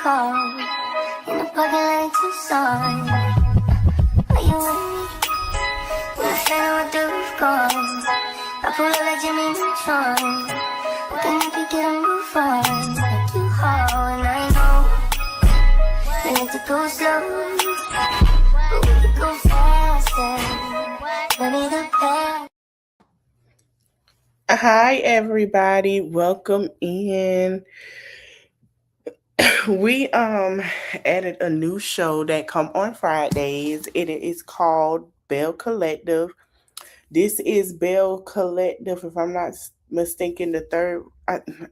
car in the parking lot Tucson. Are you with me? We're standing with the roof gone. I pull up like Jimmy Neutron. Then you can get a move on. Like you hard, and I know we need to go slow, but we can go faster. Maybe the best. Hi everybody, welcome in. We added a new show that come on Fridays. It is called Bell Collective. This is Bell Collective, if I'm not mistaken, the third,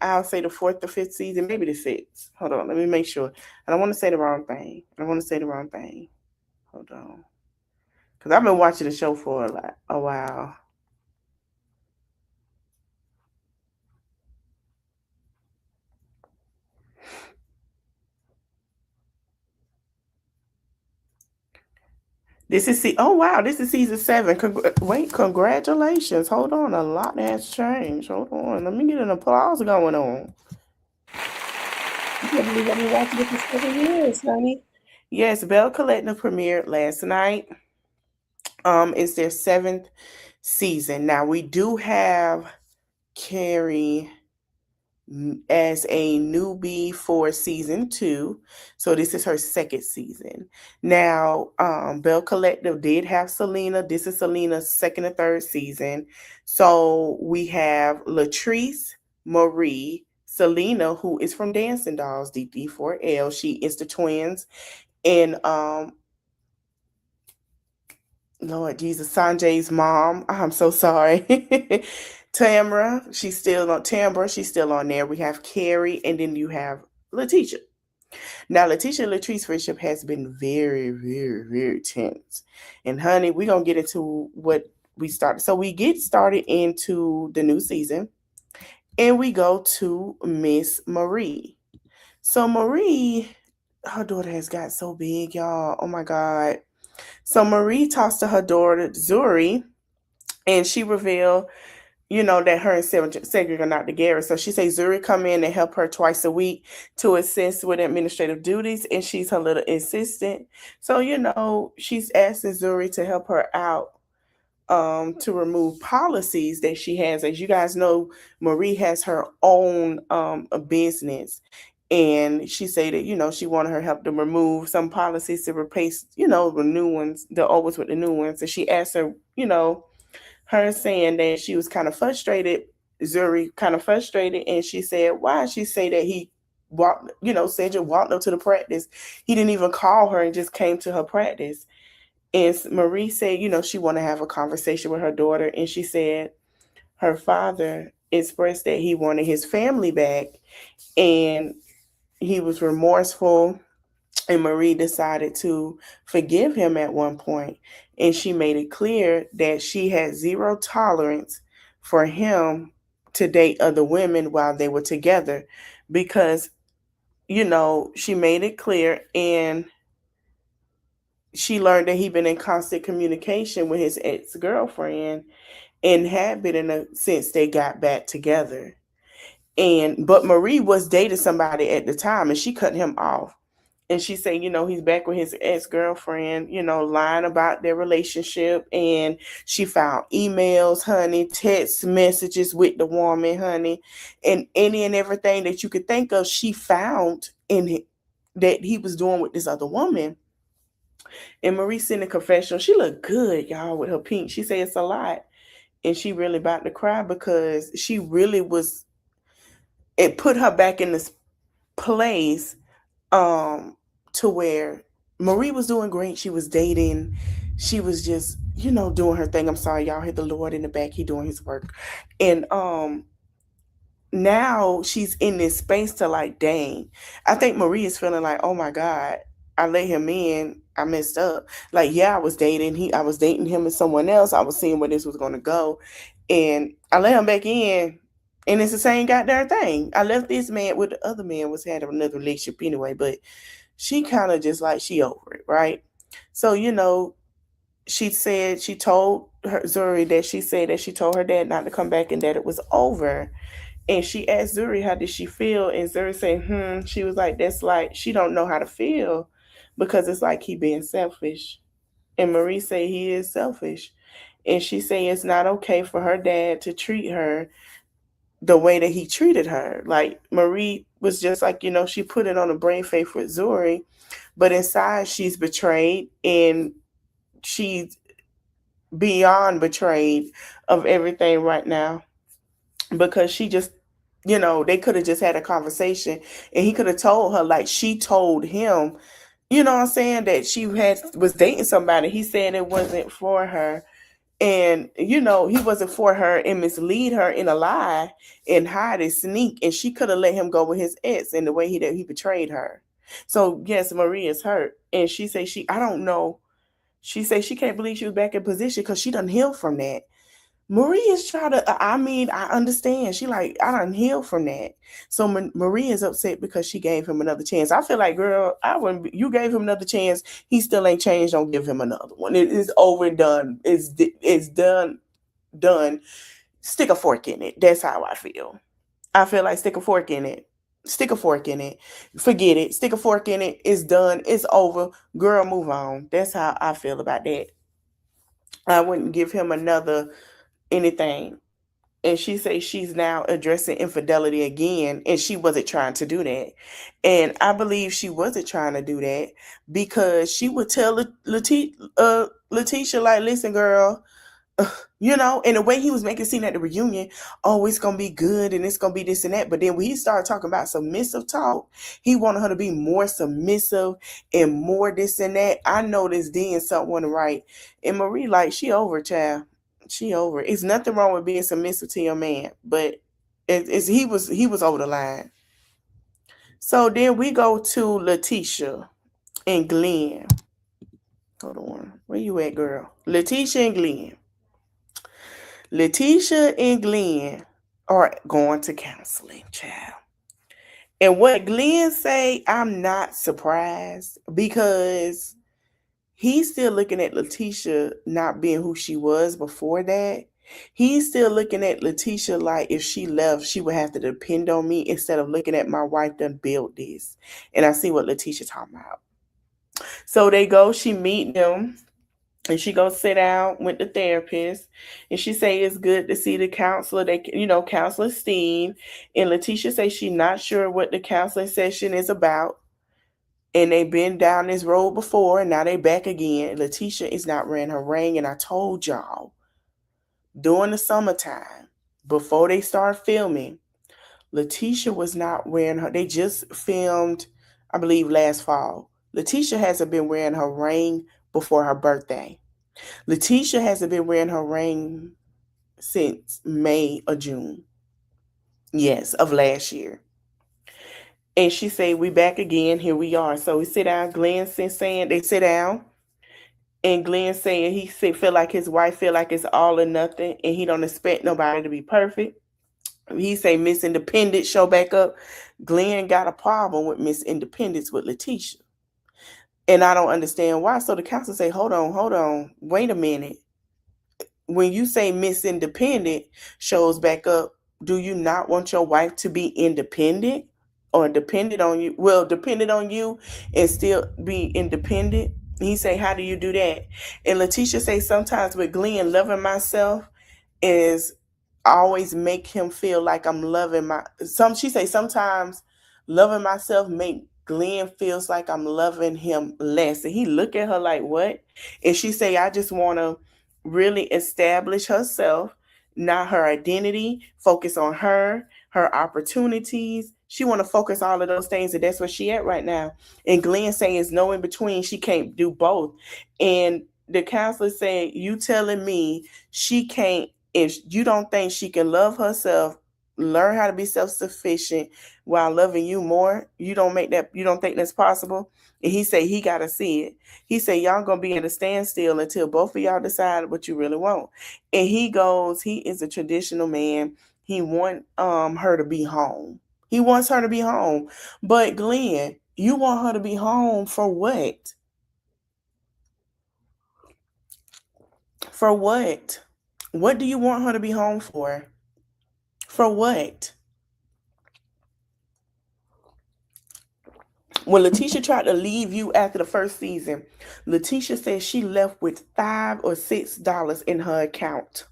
I'll say the fourth or fifth season, maybe the sixth. Hold on, let me make sure. I don't want to say the wrong thing. Hold on. Because I've been watching the show for a while. This is this is season 7. Congratulations. Hold on, a lot has changed. Hold on, let me get an applause going on. You can't believe I've been watching it for 7 years, honey. Yes, Bell Collective premiered last night. It's their 7th season. Now we do have Carrie as a newbie for season 2, so this is her second season. Now Bell Collective did have Selena. This is Selena's second and third season. So we have Latrice, Marie, Selena, who is from Dancing Dolls, D4L. She is the twins, and Lord Jesus, Sanjay's mom. I'm so sorry. Tamra, she's still on there. We have Carrie, and then you have Letitia. Now, Letitia and Latrice's friendship has been very, very, very tense. And honey, we're going to get into what we started. So we get started into the new season, and we go to Miss Marie. So Marie, her daughter has got so big, y'all. Oh my God. So Marie talks to her daughter, Zuri, and she revealed, that her and Cedric are not together. So she says Zuri come in and help her twice a week to assist with administrative duties, and she's her little assistant. So, she's asking Zuri to help her out to remove policies that she has. As you guys know, Marie has her own a business. And she said that, she wanted her help to remove some policies to replace, the new ones, the old ones with the new ones. And she asked her, her saying that she was kind of frustrated, Zuri kind of frustrated, and she said, why? She said that he walked, Cedric walked up to the practice. He didn't even call her and just came to her practice. And Marie said, she wanted to have a conversation with her daughter, and she said her father expressed that he wanted his family back, and he was remorseful, and Marie decided to forgive him at one point. And she made it clear that she had zero tolerance for him to date other women while they were together, because, she made it clear, and she learned that he'd been in constant communication with his ex-girlfriend and had been since they got back together. But Marie was dating somebody at the time, and she cut him off. And she said, he's back with his ex-girlfriend, lying about their relationship. And she found emails, honey, text messages with the woman, honey, and any and everything that you could think of, she found that he was doing with this other woman. And Marie sent a confessional. She looked good, y'all, with her pink. She said it's a lot. And she really about to cry, because she really was, it put her back in this place to where Marie was doing great. She was dating. She was just, doing her thing. I'm sorry, y'all hear the Lord in the back. He doing his work. And now she's in this space to like, dang. I think Marie is feeling like, oh my God, I let him in. I messed up. Like, yeah, I was dating him and someone else. I was seeing where this was going to go. And I let him back in. And it's the same goddamn thing. I left this man with the other man had another relationship anyway, but she kind of just like, she over it, right? So, she said she told her Zuri that she said that she told her dad not to come back and that it was over. And she asked Zuri, how did she feel? And Zuri said, she was like, that's like, she don't know how to feel because it's like he being selfish. And Marie say he is selfish. And she say it's not okay for her dad to treat her the way that he treated her. Like Marie was just like, she put it on a brain faith with Zuri, but inside she's betrayed and she's beyond betrayed of everything right now because she just, they could have just had a conversation and he could have told her like she told him, you know what I'm saying, that she was dating somebody. He said it wasn't for her. And he wasn't for her and mislead her in a lie and hide and sneak. And she could have let him go with his ex in the way he betrayed her. So yes, Marie is hurt. And she say I don't know. She say she can't believe she was back in position because she done healed from that. Marie is trying to, I understand. She like, I done healed from that. So Marie is upset because she gave him another chance. I feel like, girl, you gave him another chance. He still ain't changed. Don't give him another one. It is over and done. It's done. Stick a fork in it. That's how I feel. I feel like stick a fork in it. Stick a fork in it. Forget it. Stick a fork in it. It's done. It's over. Girl, move on. That's how I feel about that. I wouldn't give him another anything. And she says she's now addressing infidelity again, and she wasn't trying to do that. And I believe she wasn't trying to do that because she would tell Letitia, like, listen, girl, and the way he was making it seem at the reunion, oh, it's going to be good and it's going to be this and that. But then when he started talking about submissive talk, he wanted her to be more submissive and more this and that. I noticed then something wasn't right. And Marie, like, she over, child. She over. It's nothing wrong with being submissive to your man, but he was over the line. So then we go to Letitia and Glenn. Hold on. Where you at, girl? Letitia and Glenn. Letitia and Glenn are going to counseling, child. And what Glenn say, I'm not surprised because he's still looking at Letitia not being who she was before that. He's still looking at Letitia like if she left, she would have to depend on me instead of looking at my wife done built this. And I see what Letitia talking about. So they go, she meet them. And she goes sit down with the therapist, and she say it's good to see the counselor. Counselor Steve, and Letitia say she's not sure what the counseling session is about, and they've been down this road before, and now they back again. Letitia is not wearing her ring, and I told y'all during the summertime before they start filming, Letitia was not wearing her. They just filmed, I believe, last fall. Letitia hasn't been wearing her ring before her birthday. Letitia hasn't been wearing her ring since May or June. Yes, of last year. And she said, we back again. Here we are. So we sit down. Glenn saying they sit down. And Glenn saying feel like his wife feel like it's all or nothing. And he don't expect nobody to be perfect. He say Miss Independent show back up. Glenn got a problem with Miss Independence with Letitia. And I don't understand why. So the counselor say, hold on, wait a minute. When you say Miss Independent shows back up, do you not want your wife to be independent or dependent on you? Well, dependent on you and still be independent. He say, how do you do that? And Letitia say sometimes with Glenn, loving myself is always make him feel like I'm loving she say sometimes loving myself make Glenn feels like I'm loving him less. And he look at her like, what? And she say, I just want to really establish herself, not her identity, focus on her opportunities. She want to focus all of those things, and that's where she at right now. And Glenn saying it's no in between. She can't do both. And the counselor saying, you telling me she can't, if you don't think she can love herself, learn how to be self-sufficient while loving you more, you don't think that's possible? And he say he gotta see it. He say y'all gonna be at a standstill until both of y'all decide what you really want. And he is a traditional man. He want her to be home. He wants her to be home. But Glenn, you want her to be home for what? For what? What do you want her to be home for? For what? When Letitia tried to leave you after the first season, Letitia said she left with $5 or $6 in her account.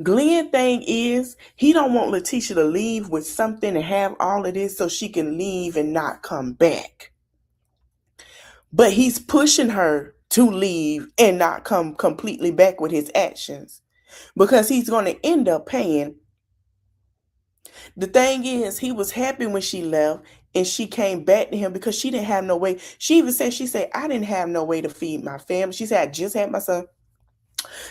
Glenn thing is, he don't want Letitia to leave with something and have all of this so she can leave and not come back. But he's pushing her to leave and not come completely back with his actions because he's going to end up paying. The thing is, he was happy when she left and she came back to him because she didn't have no way. She even said, I didn't have no way to feed my family. She said, I just had my son.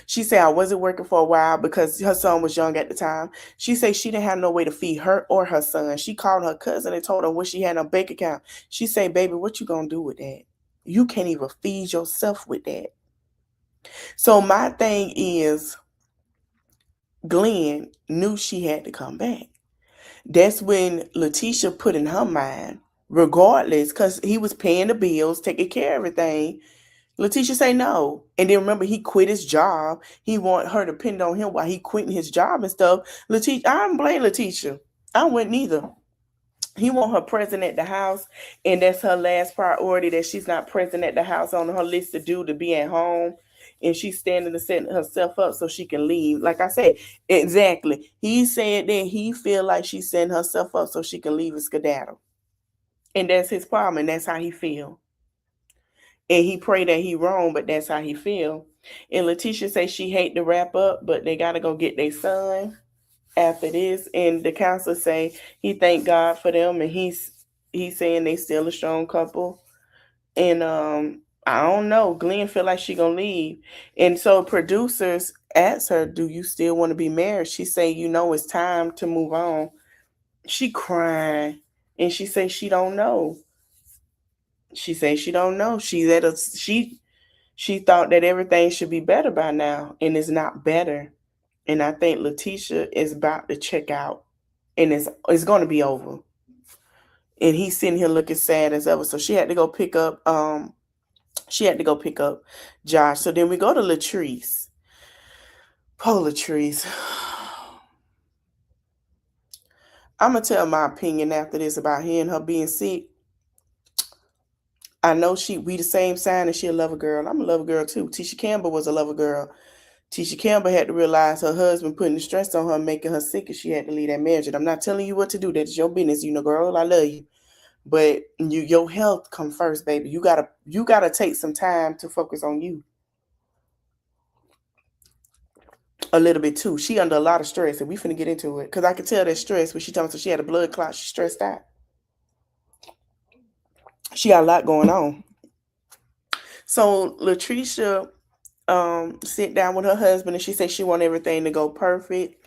She said, I wasn't working for a while because her son was young at the time. She said she didn't have no way to feed her or her son. She called her cousin and told her what she had in her bank account. She said, baby, what you going to do with that? You can't even feed yourself with that. So my thing is, Glenn knew she had to come back. That's when Letitia put in her mind, regardless, because he was paying the bills, taking care of everything. Letitia say no. And then remember, he quit his job. He want her to depend on him while he quitting his job and stuff. Letitia, I don't blame Letitia. I wouldn't either. He want her present at the house, and that's her last priority, that she's not present at the house on her list to do, to be at home. And she's standing to setting herself up so she can leave. Like I said, exactly. He said that he feel like she's setting herself up so she can leave and skedaddle. And that's his problem, and that's how he feel. And he pray that he wrong, but that's how he feel. And Letitia say she hate to wrap up, but they got to go get their son after this. And the counselor say he thank God for them, and he's saying they still a strong couple. And I don't know, Glenn feel like she gonna leave. And so producers ask her, do you still want to be married? She say, it's time to move on. She crying, and she say she don't know. She say she don't know. She thought that everything should be better by now, and it's not better. And I think Letitia is about to check out, and it's going to be over. And he's sitting here looking sad as ever. So she had to go pick up. Josh. So then we go to Latrice. Poor Latrice. I'm gonna tell my opinion after this about her and her being sick. I know we the same sign, and she a lover girl. I'm a lover girl too. Tisha Campbell was a lover girl. Tisha Campbell had to realize her husband putting the stress on her, making her sick, and she had to leave that marriage. And I'm not telling you what to do. That's your business, girl. I love you, but your health come first, baby. You gotta take some time to focus on you. A little bit too. She under a lot of stress, and we finna get into it because I could tell that stress when she told me she had a blood clot. She stressed out. She got a lot going on. So Latricia sit down with her husband, and she said she want everything to go perfect.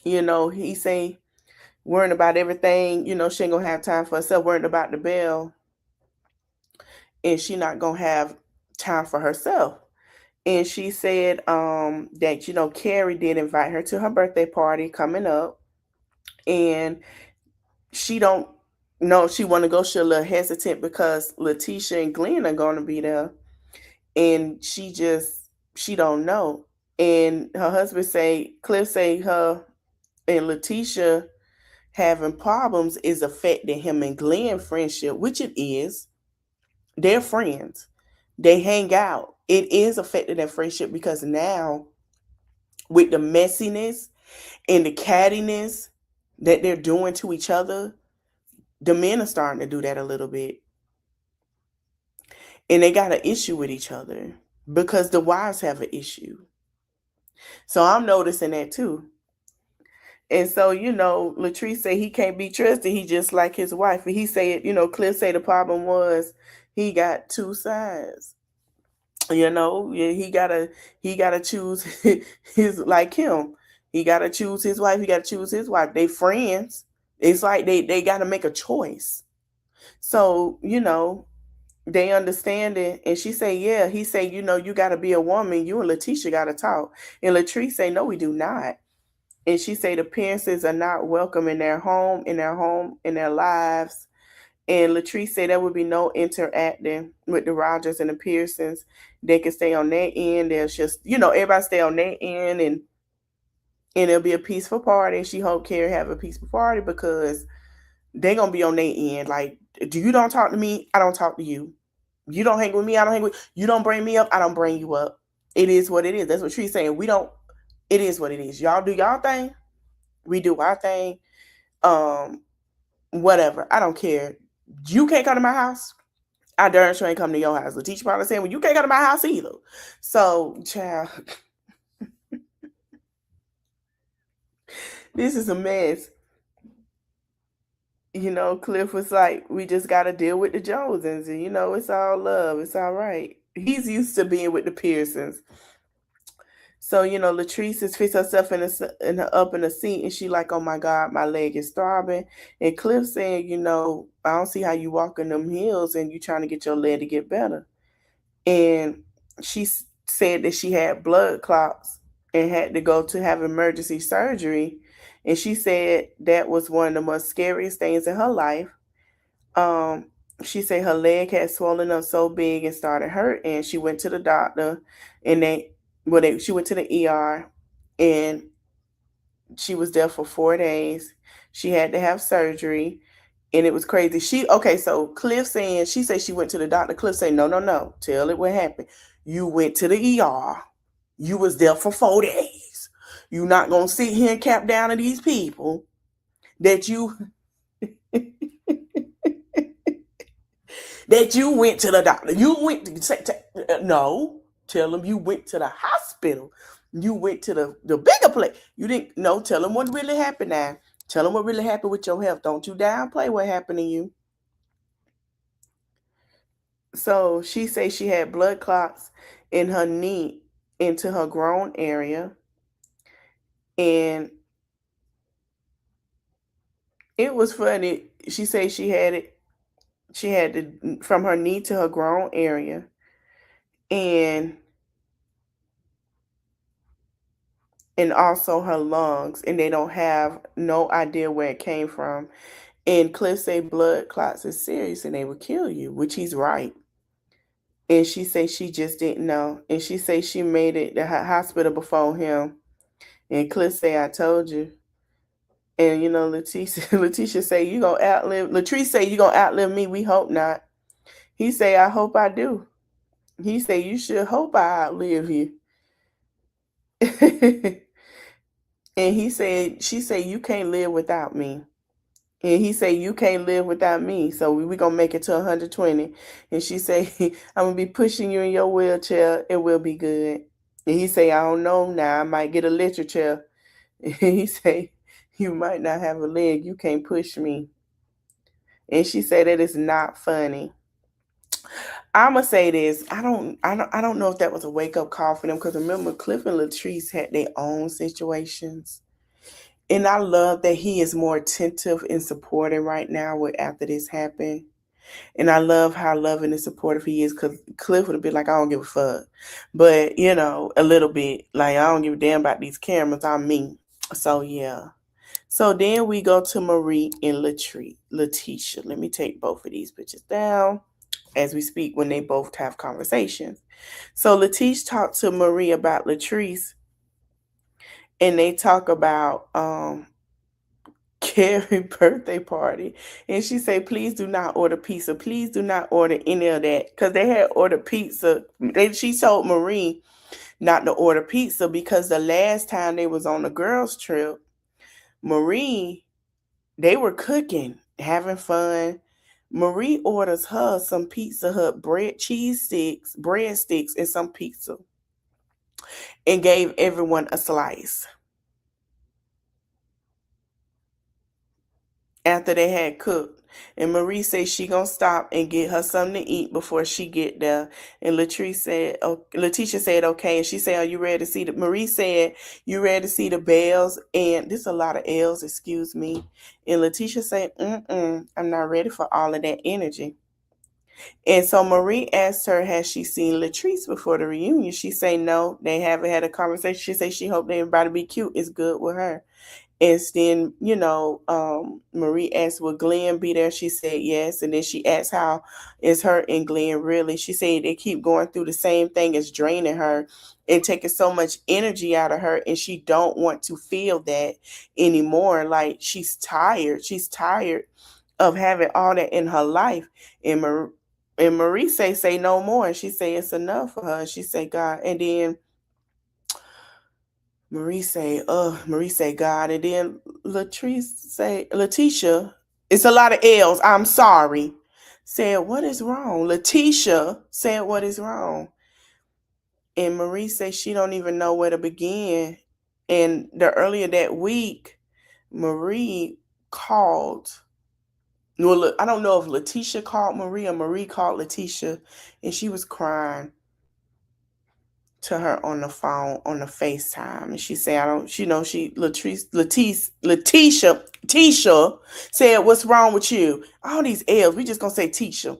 He say worrying about everything. She ain't gonna have time for herself, worrying about the bill, and she not gonna have time for herself. And she said that Carrie did invite her to her birthday party coming up, and she don't know she want to go. She's a little hesitant because Letitia and Glenn are going to be there, and she don't know. And her husband say, Cliff say, her and Letitia having problems is affecting him and Glenn friendship, which it is. They're friends. They hang out. It is affecting their friendship because now, with the messiness and the cattiness that they're doing to each other, the men are starting to do that a little bit. And they got an issue with each other because the wives have an issue. So I'm noticing that too. And so, Latrice say he can't be trusted. He just like his wife. And he said, Cliff say the problem was he got two sides. He gotta choose his like him. He gotta choose his wife. He gotta choose his wife. They friends. It's like they gotta make a choice. So, they understand it. And she say, yeah. He say, you gotta be a woman. You and Letitia gotta talk. And Latrice say, no, we do not. And she say the appearances are not welcome in their home, in their lives. And Latrice said there would be no interacting with the Rogers and the Pearsons. They can stay on their end. There's just, everybody stay on their end, and it'll be a peaceful party. She hoped Carrie have a peaceful party because They gonna be on their end. Like, do you don't talk to me, I don't talk to you. You don't hang with me, I don't hang with you. Don't bring me up, I don't bring you up. It is what it is. That's what she's saying. We don't. It is what it is. Y'all do y'all thing. We do our thing. Um, Whatever. I don't care. You can't come to my house. I darn sure ain't come to your house. The teacher probably saying, well, you can't come to my house either. So, child, this is a mess. Cliff was like, we just got to deal with the Josens. And, it's all love. It's all right. He's used to being with the Pearsons. So, Latrice has fixed herself up in a seat, and she like, oh my God, my leg is throbbing. And Cliff saying, I don't see how you walk in them heels and you trying to get your leg to get better. And she said that she had blood clots and had to go to have emergency surgery. And she said that was one of the most scariest things in her life. Um, she said her leg had swollen up so big and started hurting. And she went to the doctor, and she went to the ER, and she was there for 4 days. She had to have surgery, and it was crazy. So Cliff saying, she said she went to the doctor. Cliff saying, no, no, no. Tell it what happened. You went to the ER. You was there for 4 days. You not gonna sit here and cap down to these people that you that you went to the doctor. You went to no. Tell them you went to the hospital. You went to the bigger place. You didn't. No, tell them what really happened now. Tell them what really happened with your health. Don't you downplay what happened to you. So she says she had blood clots in her knee into her groin area. And it was funny. She said she had it from her knee to her groin area. And also her lungs, and they don't have no idea where it came from. And Cliff say blood clots is serious and they will kill you, which he's right. And she say she just didn't know. And she say she made it to the hospital before him. And Cliff say, I told you. And Letitia say, you gonna outlive Latrice say you gonna outlive me. We hope not. He say, I hope I do. He say, you should hope I outlive you. And she said, you can't live without me. And he said, you can't live without me. So we going to make it to 120. And she said, I'm going to be pushing you in your wheelchair. It will be good. And he said, I don't know now. I might get a electric chair. And he said, you might not have a leg. You can't push me. And she said, that is not funny. I'm gonna say this. I don't know if that was a wake up call for them, because remember, Cliff and Latrice had their own situations. And I love that he is more attentive and supporting right now after this happened. And I love how loving and supportive he is, because Cliff would have been like, I don't give a fuck. But, a little bit. Like, I don't give a damn about these cameras. I'm me. So, yeah. So then we go to Marie and Letitia. Let me take both of these bitches down as we speak when they both have conversations. So Letitia talked to Marie about Latrice, and they talk about Carrie's birthday party. And she said, please do not order pizza. Please do not order any of that. Because they had ordered pizza. She told Marie not to order pizza because the last time they was on the girls' trip, Marie, they were cooking, having fun. Marie orders her some Pizza Hut breadsticks, and some pizza, and gave everyone a slice after they had cooked. And Marie said she gonna stop and get her something to eat before she get there. And Letitia said okay. And she said, are you ready to see Marie said, you ready to see the bells? And there's a lot of L's, excuse me. And Letitia said, I'm not ready for all of that energy. And so Marie asked her, has she seen Latrice before the reunion? She said no, they haven't had a conversation. She said she hoped everybody be cute. It's good with her. And then, Marie asked, will Glenn be there? She said yes. And then she asked, how is her and Glenn really? She said they keep going through the same thing as draining her and taking so much energy out of her. And she don't want to feel that anymore. Like, she's tired. She's tired of having all that in her life. And Marie say no more. And she say it's enough for her. She say God. And then Marie say God. And then Letitia, it's a lot of L's. I'm sorry. Said, what is wrong? Letitia said, what is wrong? And Marie said she don't even know where to begin. And the earlier that week, Marie called. Well, I don't know if Letitia called Marie or Marie called Letitia, and she was crying to her on the phone on the FaceTime. And she said, Tisha said, what's wrong with you? All these L's, we just gonna say Tisha.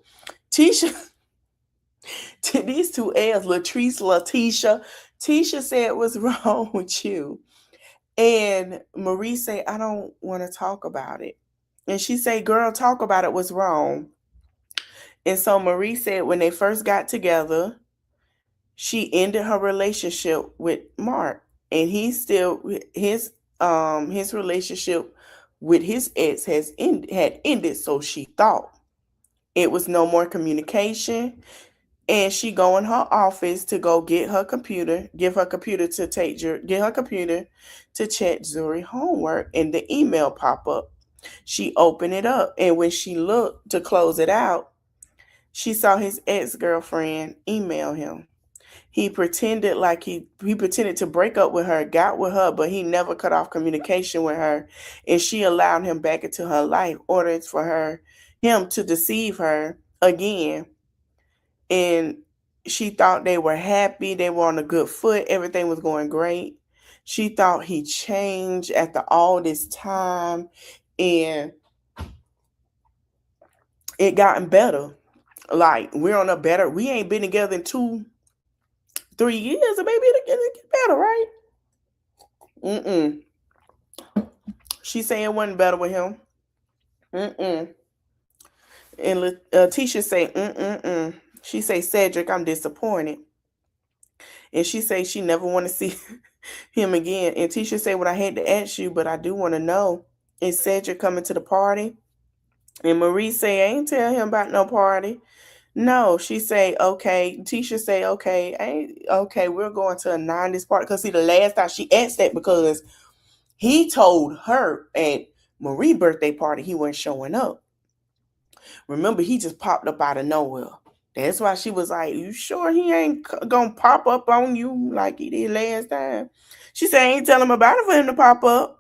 These two L's, Letitia. Tisha said, what's wrong with you? And Marie said, I don't want to talk about it. And she said, girl, talk about it. What's wrong? And so Marie said when they first got together, she ended her relationship with Mark. And his relationship with his ex had ended, so she thought. It was no more communication. And she go in her office to go give her computer to check Zuri homework, and the email pop up. She opened it up, and when she looked to close it out, she saw his ex-girlfriend email him. He pretended to break up with her, got with her, but he never cut off communication with her, and she allowed him back into her life, orders for him to deceive her again. And she thought they were happy. They were on a good foot. Everything was going great. She thought he changed after all this time, and it gotten better. Like, we ain't been together in 2-3 years, and maybe it'll get better, right? She said it wasn't better with him. And Tisha say, She say, Cedric, I'm disappointed. And she say she never want to see him again. And Tisha say, well, I hate to ask you, but I do want to know, is Cedric coming to the party? And Marie say, I ain't tell him about no party. No, she say, okay. Tisha say, okay, we're going to a 90s party. Because see, the last time she asked that because he told her at Marie's birthday party he wasn't showing up. Remember, he just popped up out of nowhere. That's why she was like, you sure he ain't gonna pop up on you like he did last time? She said, I ain't tell him about it for him to pop up.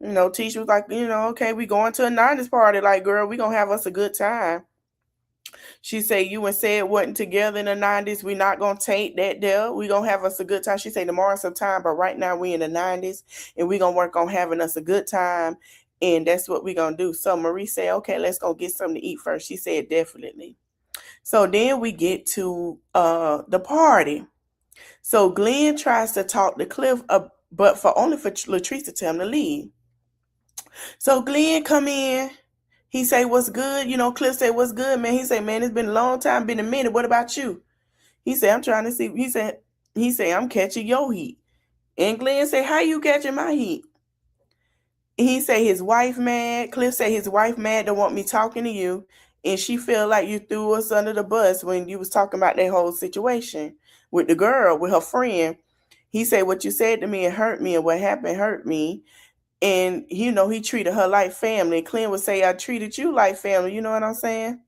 Tisha was like, okay, we going to a 90s party. Like, girl, we gonna have us a good time. She said, you and said wasn't together in the 90s. We not gonna take that there. We gonna have us a good time. She said, tomorrow sometime, but right now we in the 90s, and we gonna work on having us a good time. And that's what we gonna do. So Marie said, okay, let's go get something to eat first. She said, definitely. So then we get to the party. So Glenn tries to talk to Cliff, but only for Latrice to tell him to leave. So Glenn come in. He say, what's good? Cliff say, what's good, man? He say, man, it's been a long time, been a minute. What about you? He said, I'm trying to see. He said, I'm catching your heat. And Glenn say, how you catching my heat? He say his wife mad. Cliff say his wife mad, don't want me talking to you. And she feel like you threw us under the bus when you was talking about that whole situation with the girl, with her friend. He said, what you said to me, it hurt me, and what happened hurt me. And, he treated her like family. Clint would say, I treated you like family. You know what I'm saying?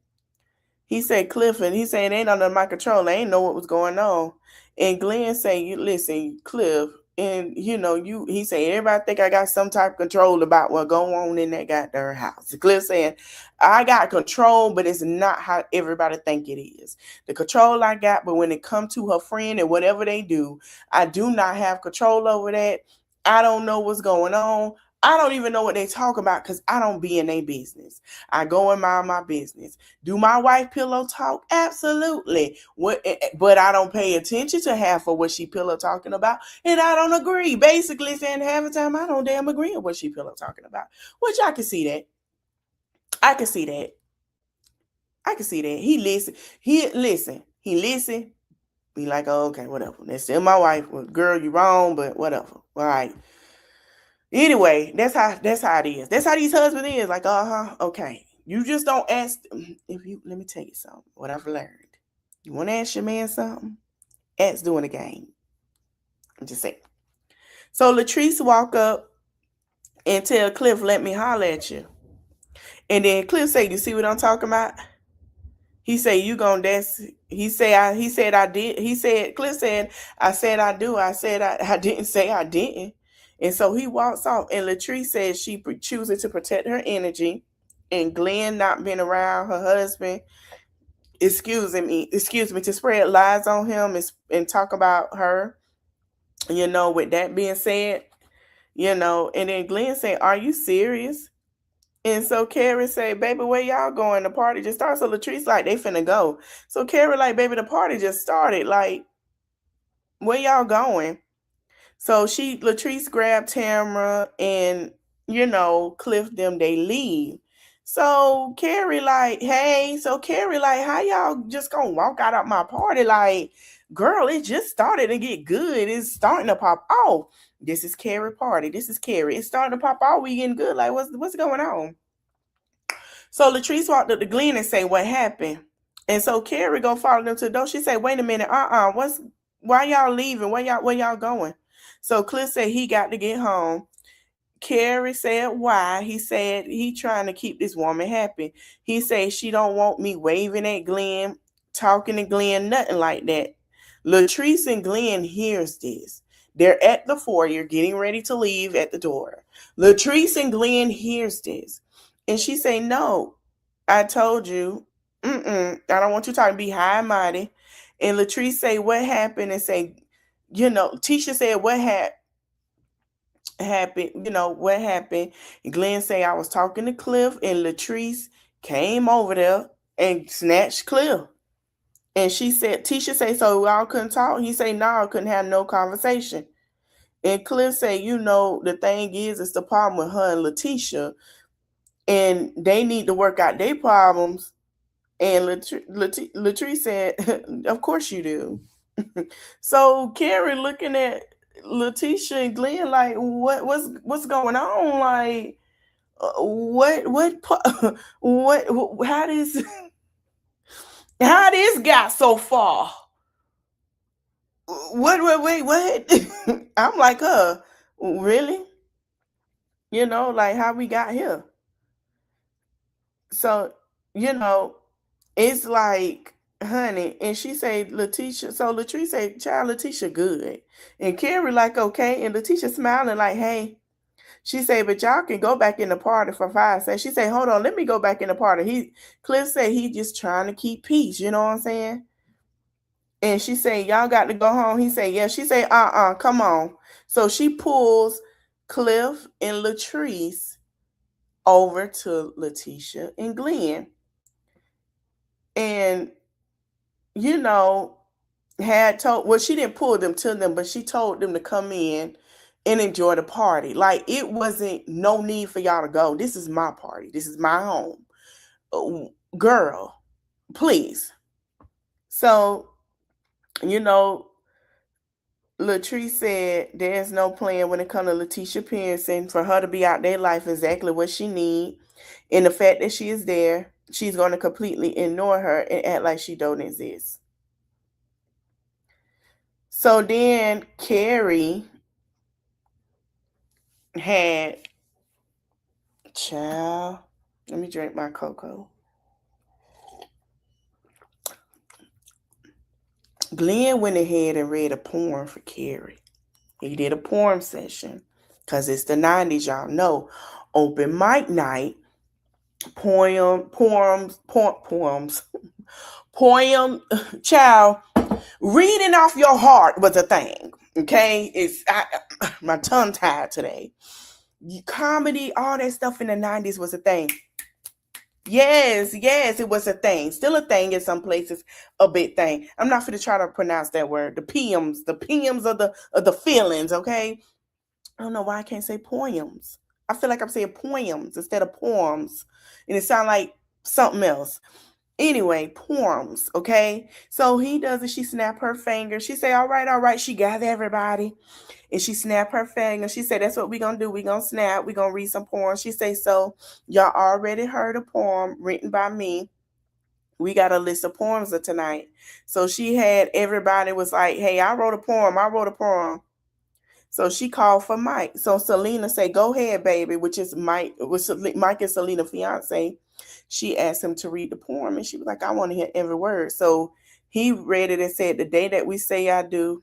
He said, Cliff, and he said, it ain't under my control. I ain't know what was going on. And Glenn say, listen, Cliff, and he said, everybody think I got some type of control about what going on in that goddamn house. Cliff saying, I got control, but it's not how everybody think it is. The control I got, but when it come to her friend and whatever they do, I do not have control over that. I don't know what's going on. I don't even know what they talk about because I don't be in their business. I go and mind my business. Do my wife pillow talk? Absolutely. But I don't pay attention to half of what she pillow talking about, and I don't agree. Basically saying half the time I don't damn agree with what she pillow talking about, which I can see that. I can see that. He listen. Be like, oh, okay, whatever. That's still my wife. Well, girl, you wrong, but whatever. All right. Anyway, that's how it is. That's how these husbands is. Like, okay. You just don't ask. Let me tell you something. What I've learned. You want to ask your man something? Ask during the game. I'm just saying. So Latrice walk up and tell Cliff, "Let me holler at you." And then Cliff say, "You see what I'm talking about?" He say, "You gonna dance?" He said, I did." He said, Cliff said, "I said I do." I said, I didn't say I didn't. And so he walks off. And Latrice says she chooses to protect her energy. And Glenn not being around her husband, excuse me, to spread lies on him and talk about her. With that being said, and then Glenn said, "Are you serious?" And so Carrie say, "Baby, where y'all going? The party just started." So Latrice like, they finna go. So Carrie like, "Baby, the party just started. Like, where y'all going?" So Latrice grabbed Tamara and, Cliff them, they leave. So Carrie like, "Hey," so Carrie like, "How y'all just gonna walk out of my party? Like, girl, it just started to get good. It's starting to pop off. This is Carrie party. This is Carrie. It's starting to pop off. We getting good. Like, what's going on?" So Latrice walked up to Glenn and say, "What happened?" And so Carrie go follow them to the door. She said, "Wait a minute, why y'all leaving? Where y'all going?" So Cliff said he got to get home. Carrie said why. He said he trying to keep this woman happy. He said she don't want me waving at Glenn, talking to Glenn, nothing like that. Latrice and Glenn hears this. They're at the foyer getting ready to leave at the door. Latrice and Glenn hears this. And she say, "No, I told you. I don't want you talking be high and mighty." And Latrice say, "What happened?" And say, Tisha said, "What happened? What happened?" And Glenn say, "I was talking to Cliff and Latrice came over there and snatched Cliff." And Tisha say, "So y'all couldn't talk?" He say, "No, I couldn't have no conversation." And Cliff say, "The thing is, it's the problem with her and Letitia. And they need to work out their problems." And Latrice said, "Of course you do." So Carrie looking at Letitia and Glenn like, what's going on? Like, what how this how this got so far? What? I'm like, really? Like how we got here. So, it's like, honey, and she say, "Letitia," so Latrice say, "Child, Letitia good." And Carrie like, "Okay," and Letitia smiling like, "Hey." She say, "But y'all can go back in the party for 5 seconds." She say, "Hold on, let me go back in the party." Cliff say he just trying to keep peace, you know what I'm saying? And she say, "Y'all got to go home." He say, "Yeah." She say, "Come on." So she pulls Cliff and Latrice over to Letitia and Glenn. And, had told, well, she didn't pull them to them, but she told them to come in and enjoy the party. Like, it wasn't no need for y'all to go. This is my party. This is my home. Girl, please. So, Latrice said there's no plan when it comes to Letitia Pearson for her to be out their life exactly what she need. And the fact that she is there, she's going to completely ignore her and act like she don't exist. So then Carrie had, child, let me drink my cocoa. Glenn went ahead and read a poem for Carrie. He did a poem session because it's the 90s, y'all know. Open mic night, poem, child, reading off your heart was a thing. Okay, my tongue tied today. Comedy, all that stuff in the 90s was a thing. Yes, it was a thing. Still a thing in some places, a big thing. I'm not going to try to pronounce that word. The PMs of the feelings, okay? I don't know why I can't say poems. I feel like I'm saying poems instead of poems. And it sounds like something else. Anyway, poems, okay? So he does it. She snap her finger. She say, all right, all right. She gather everybody. And she snap her finger. She said, that's what we gonna do. We gonna snap. We gonna read some poems. She say, so y'all already heard a poem written by me. We got a list of poems of tonight. So she had everybody was like, hey, I wrote a poem. I wrote a poem. So she called for Mike. So Selena say, go ahead, baby, which is Mike, which Mike is Selena's fiance. She asked him to read the poem and she was like, I want to hear every word. So he read it and said, the day that we say I do,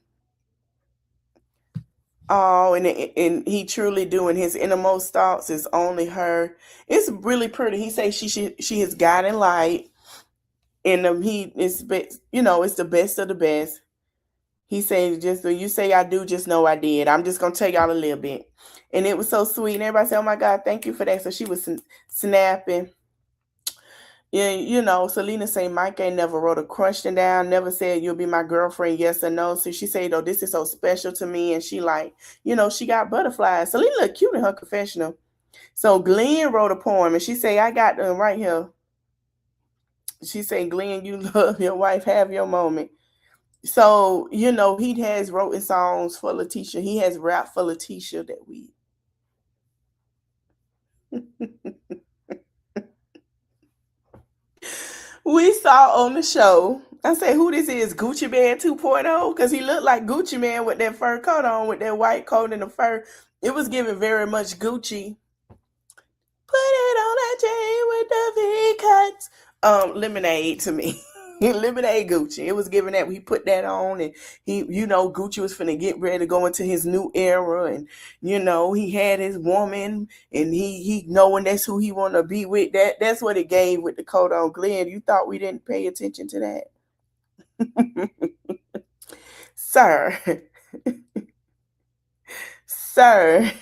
oh, and he truly do, and his innermost thoughts is only her. It's really pretty. He say she is guiding light, and he is it's the best of the best. He said, just when you say I do, just know I did. I'm just gonna tell y'all a little bit, and it was so sweet. And everybody said, oh my God, thank you for that. So she was snapping. Yeah, Selena say Mike ain't never wrote a question down, never said you'll be my girlfriend, yes or no. So she said, oh, this is so special to me. And she like, she got butterflies. Selena look cute in her confessional. So Glenn wrote a poem and she say, I got them right here. She say, Glenn, you love your wife, have your moment. So, he has written songs for Letitia. He has rap for Letitia that we we saw on the show. I say, who this is? Gucci Man 2.0? Because he looked like Gucci Man with that fur coat on, with that white coat and the fur. It was giving very much Gucci. Put it on that chain with the V cuts. Lemonade to me. Lemonade Gucci. It was giving that. He put that on and Gucci was finna get ready to go into his new era. And, he had his woman and he knowing that's who he want to be with. That's what it gave with the coat on. Glenn, you thought we didn't pay attention to that? Sir. Sir.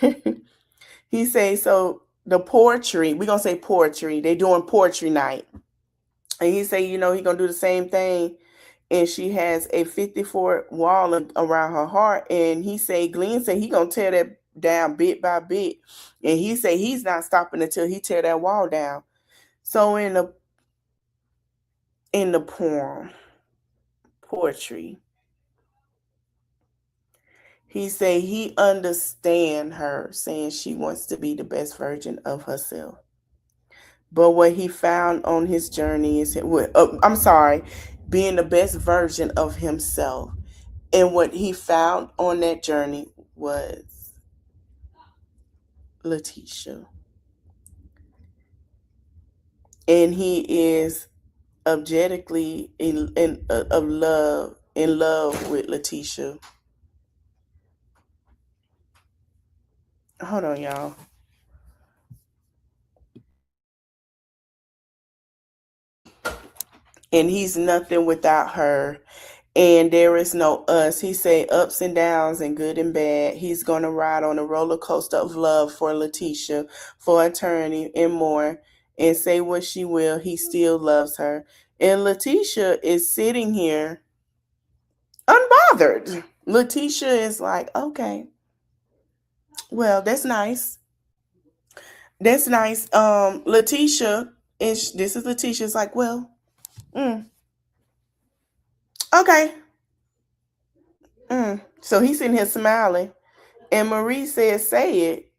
He say, so the poetry, we're going to say poetry. They doing poetry night. And he say, he going to do the same thing. And she has a 54 wall around her heart. And he say, Glenn say he going to tear that down bit by bit. And he say he's not stopping until he tear that wall down. So in the poem, poetry, he say he understand her saying she wants to be the best version of herself. But what he found on his journey is, being the best version of himself. And what he found on that journey was Letitia. And he is objectively in love with Letitia. Hold on, y'all. And he's nothing without her. And there is no us. He say ups and downs and good and bad. He's going to ride on a roller coaster of love for Letitia, for attorney and more. And say what she will, he still loves her. And Letitia is sitting here unbothered. Letitia is like, okay, well, that's nice. That's nice. Letitia this is Letitia's like, well, okay. So he's sitting here smiling. And Marie says, say it.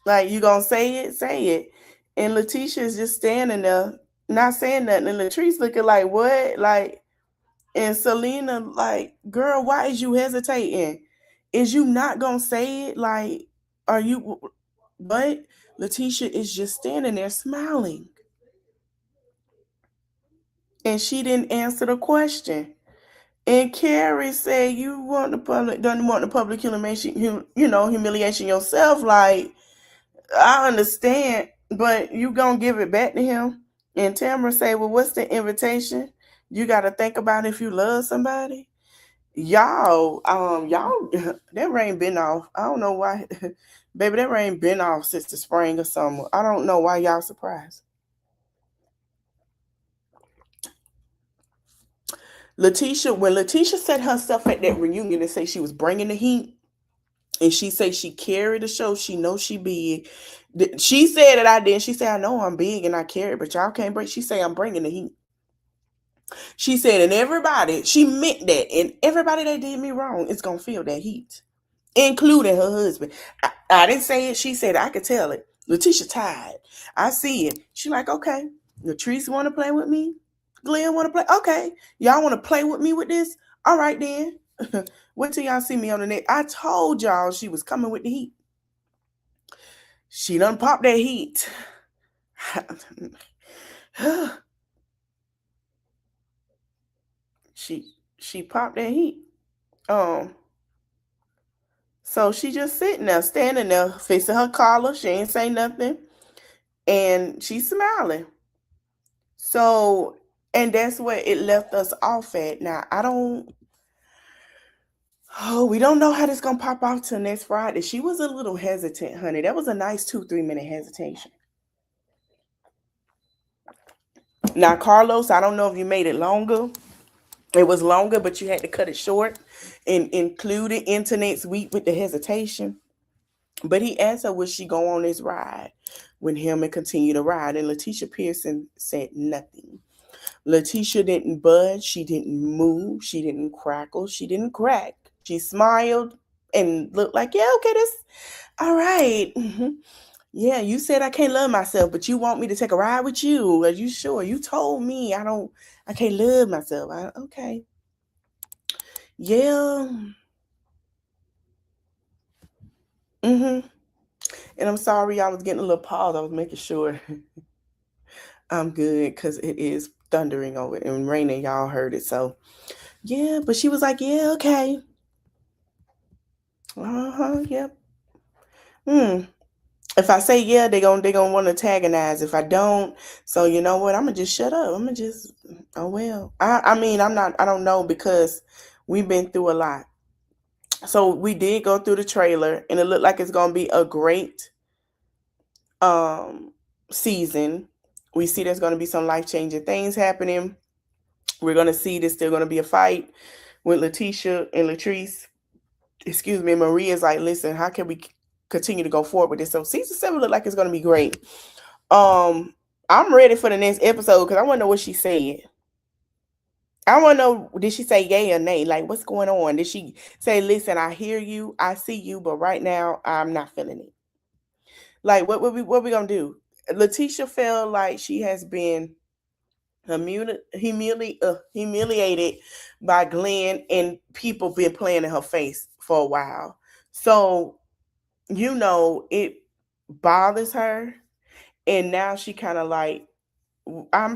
Like, you gonna say it? Say it. And Letitia is just standing there, not saying nothing. And Latrice looking like, what? Like, and Selena, like, girl, why is you hesitating? Is you not gonna say it? Like, are you, what? Letitia is just standing there smiling. And she didn't answer the question. And Carrie said, you want the public, don't want the public humiliation yourself. Like, I understand, but you gonna give it back to him. And Tamara say, well, what's the invitation? You got to think about if you love somebody. Y'all, that rain been off. I don't know why. Baby, that rain been off since the spring or summer. I don't know why y'all surprised. When Letitia set herself at that reunion and say she was bringing the heat, and she say she carried the show, she knows she big. She said that I did. She said, I know I'm big and I carry, but y'all can't break. She say I'm bringing the heat. She said, and everybody, she meant that, and everybody that did me wrong is gonna feel that heat, including her husband. I didn't say it. She said I could tell it. Letitia tired. I see it. She like, okay, Latrice want to play with me. Glenn want to play. Okay, y'all want to play with me with this? All right then. Wait till y'all see me on the net. I told y'all she was coming with the heat. She done popped that heat. she popped that heat. Um, so she just sitting there, standing there, fixing her collar. She ain't say nothing, and she's smiling. So, and that's where it left us off at. Now, I don't. Oh, we don't know how this gonna pop off till next Friday. She was a little hesitant, honey. That was a nice 2-3 minute hesitation. Now, Carlos, I don't know if you made it longer. It was longer, but you had to cut it short and include it into next week with the hesitation. But he asked her, would she go on this ride with him and continue to ride? And Letitia Pearson said nothing. Letitia didn't budge. She didn't move. She didn't crackle. She didn't crack. She smiled and looked like, yeah, okay, that's all right. Yeah, you said I can't love myself, but you want me to take a ride with you. Are you sure? You told me I can't love myself. Okay. Yeah. And I'm sorry I was getting a little pause. I was making sure I'm good because it is thundering over and raining. Y'all heard it. So yeah, but she was like, yeah, okay. Yep. If I say yeah, they gonna want to antagonize. If I don't, so you know what? I'm gonna just shut up. I'm gonna just, oh well. I mean, I don't know, because we've been through a lot. So we did go through the trailer, and it looked like it's gonna be a great season. We see there's gonna be some life-changing things happening. We're gonna see there's still gonna be a fight with Letitia and Latrice. Excuse me. Maria's like, listen, how can we continue to go forward with this? So season 7 look like it's gonna be great. I'm ready for the next episode because I want to know what she said. I want to know, did she say yay or nay? Like, what's going on? Did she say, listen, I hear you, I see you, but right now I'm not feeling it? Like, what we gonna do? Letitia felt like she has been humiliated by Glenn, and people been playing in her face for a while. So, it bothers her. And now she kind of like, I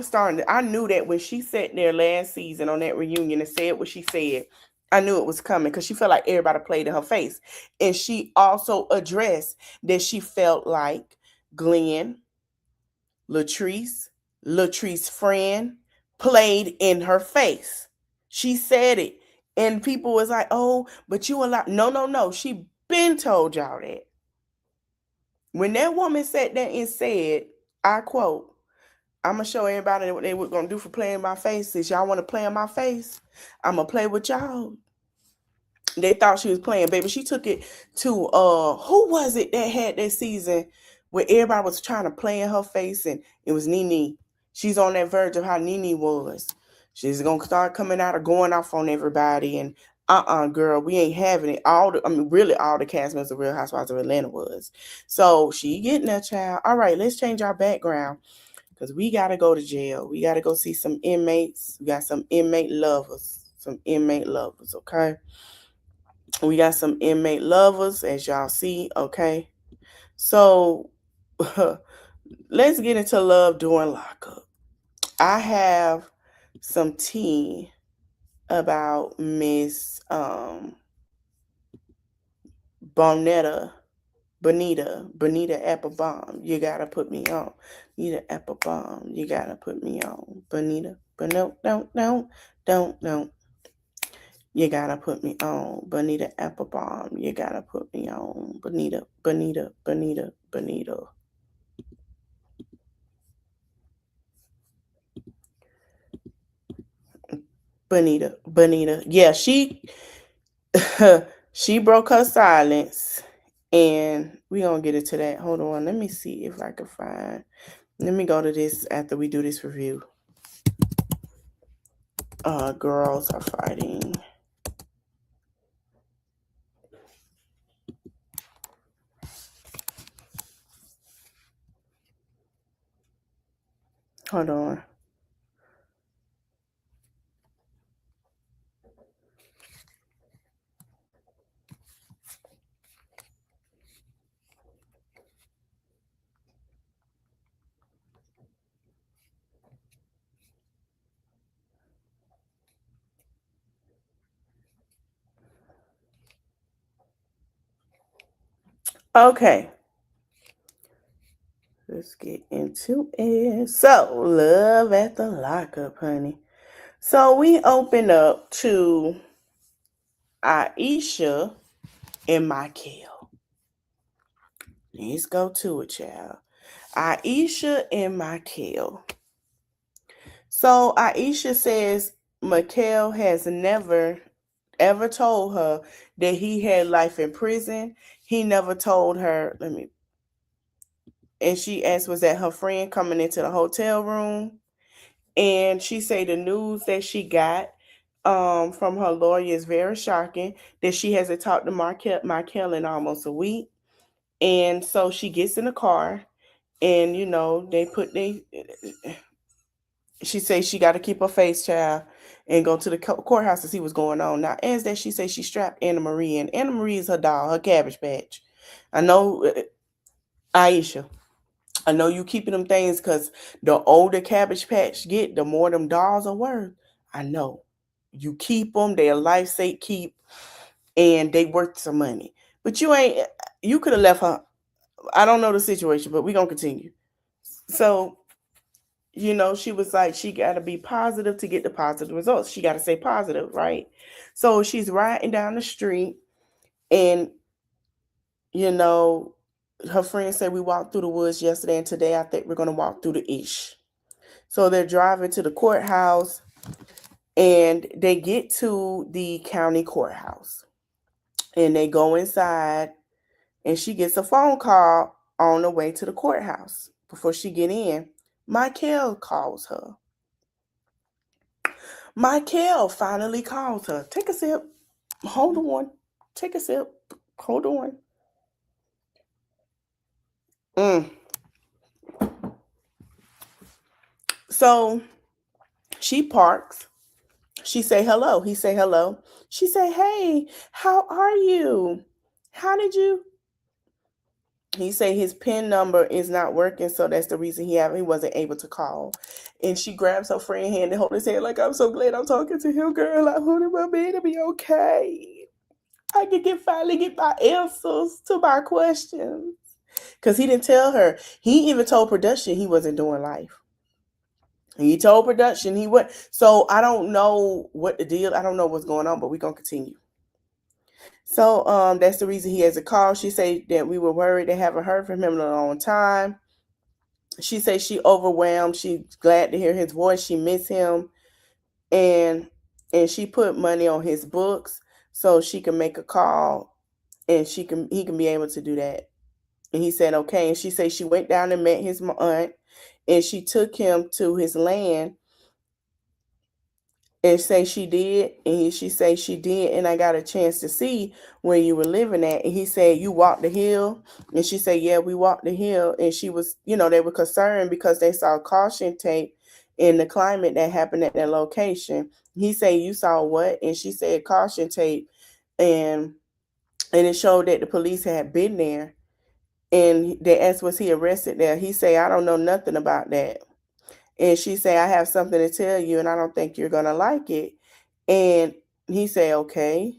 knew that when she sat there last season on that reunion and said what she said, I knew it was coming because she felt like everybody played in her face. And she also addressed that she felt like Glenn, Latrice's friend, played in her face. She said it. And people was like, oh, but you allowed. No, no, no. She been told y'all that. When that woman sat there and said, I quote, I'm going to show everybody what they were going to do for playing my face. Since y'all want to play in my face, I'm going to play with y'all. They thought she was playing, baby. She took it to, who was it that had that season where everybody was trying to play in her face, and it was Nene. She's on that verge of how Nene was. She's going to start coming out or going off on everybody, and girl, we ain't having it. Really all the cast members of Real Housewives of Atlanta was. So she getting that child. All right, let's change our background. Because we got to go to jail. We got to go see some inmates. We got some inmate lovers. Okay? We got some inmate lovers, as y'all see, okay? So, let's get into love during lockup. I have some tea about Miss Bonita Applebaum. You gotta put me on. Bonita Applebaum. You gotta put me on. Bonita, but no. You gotta put me on. Bonita Applebaum. You gotta put me on. Bonita. Bonita. Yeah, she broke her silence. And we gonna get into that. Hold on. Let me see if I can find. Let me go to this after we do this review. girls are fighting. Hold on. Okay. Let's get into it. So, love at the lockup, honey. So, we open up to Aisha and Michael. Let's go to it, child. Aisha and Michael. So, Aisha says Michael has never ever told her that he had life in prison. He never told her, and she asked, was that her friend coming into the hotel room? And she said the news that she got from her lawyer is very shocking, that she hasn't talked to Michael in almost a week. And so she gets in the car, and she says she got to keep her face, child, and go to the courthouse to see what's going on. Now, as that, she says she strapped Anna Marie, and Anna Marie is her doll, her Cabbage Patch. I know, Aisha, I know you keeping them things because the older Cabbage Patch get, the more them dolls are worth. I know. You keep them, they're life sake keep, and they worth some money. But you could have left her. I don't know the situation, but we're going to continue. So, she was like, she got to be positive to get the positive results. She got to stay positive, right? So she's riding down the street, and, her friend said we walked through the woods yesterday, and today I think we're going to walk through the ish. So they're driving to the courthouse, and they get to the county courthouse, and they go inside, and she gets a phone call on the way to the courthouse. Before she get in, Michael calls her. Michael finally calls her. Take a sip. Hold on. Take a sip. Hold on. So she parks. She say hello. He say hello. She say, hey, how are you? How did you? He say his PIN number is not working, so that's the reason he wasn't able to call. And she grabs her friend hand and holds his hand like, I'm so glad I'm talking to him, girl. I wanted my man to be okay. I can finally get my answers to my questions. Because he didn't tell her. He even told production he wasn't doing life. He told production he would. So I don't know what the deal. I don't know what's going on, but we're gonna continue. So that's the reason he has a call. She said that we were worried they haven't heard from him in a long time. She said she overwhelmed. She's glad to hear his voice. She miss him, and she put money on his books so she can make a call, and he can be able to do that. And he said okay. And she said she went down and met his aunt, and she took him to his land. And say she did, and she say she did, and I got a chance to see where you were living at. And he said, you walked the hill? And she said, yeah, we walked the hill. And she was, they were concerned because they saw caution tape in the climate that happened at that location. He said, you saw what? And she said caution tape, and it showed that the police had been there. And they asked, was he arrested there? He said, I don't know nothing about that. And she said, I have something to tell you, and I don't think you're going to like it. And he said, okay.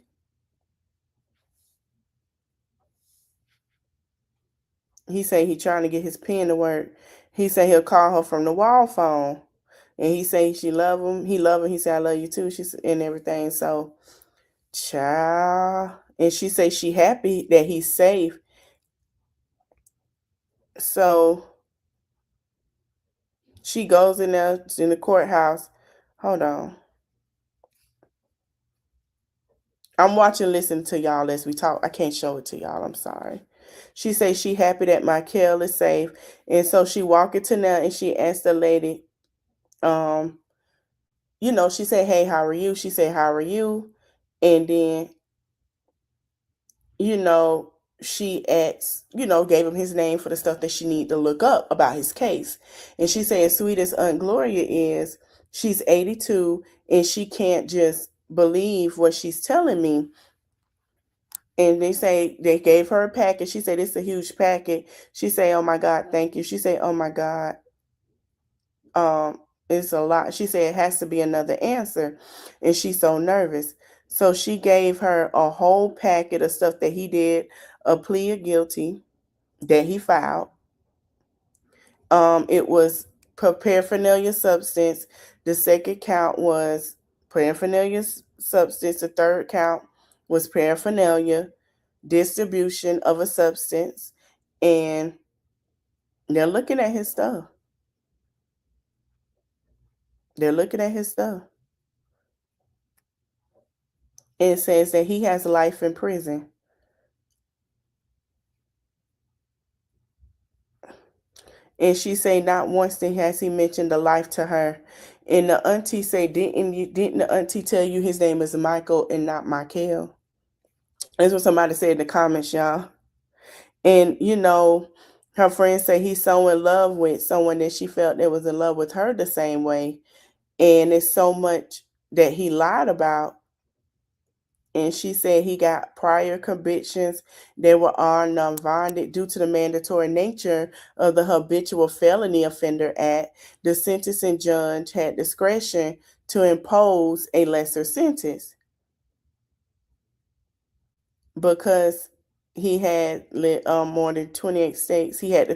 He said he trying to get his pen to work. He said he'll call her from the wall phone. And he said she love him. He love her. He said, I love you too. She's and everything. So, child. And she said she happy that he's safe. So she goes in there in the courthouse. Hold on. I'm watching, listen to y'all as we talk. I can't show it to y'all. I'm sorry. She says she happy that Michael is safe. And so she walk into now and she asked the lady, she said, "Hey, how are you?" She said, "How are you?" And then, you know, she asked, gave him his name for the stuff that she needed to look up about his case. And she said, as sweet as Aunt Gloria is, she's 82 and she can't just believe what she's telling me. And they say they gave her a packet. She said, it's a huge packet. She said, oh my God, thank you. She said, oh my God, um, it's a lot. She said it has to be another answer. And she's so nervous. So she gave her a whole packet of stuff that he did, a plea of guilty that he filed. It was paraphernalia substance. The second count was paraphernalia substance. The third count was paraphernalia, distribution of a substance, and they're looking at his stuff. They're looking at his stuff. And it says that he has life in prison. And she say not once has he mentioned the life to her. And the auntie say, didn't the auntie tell you his name is Michael and not Michael? That's what somebody said in the comments, y'all. And her friend say he's so in love with someone that she felt that was in love with her the same way. And it's so much that he lied about. And she said he got prior convictions that were all non-binded due to the mandatory nature of the Habitual Felony Offender Act. The sentencing judge had discretion to impose a lesser sentence because he had more than 28 states. He had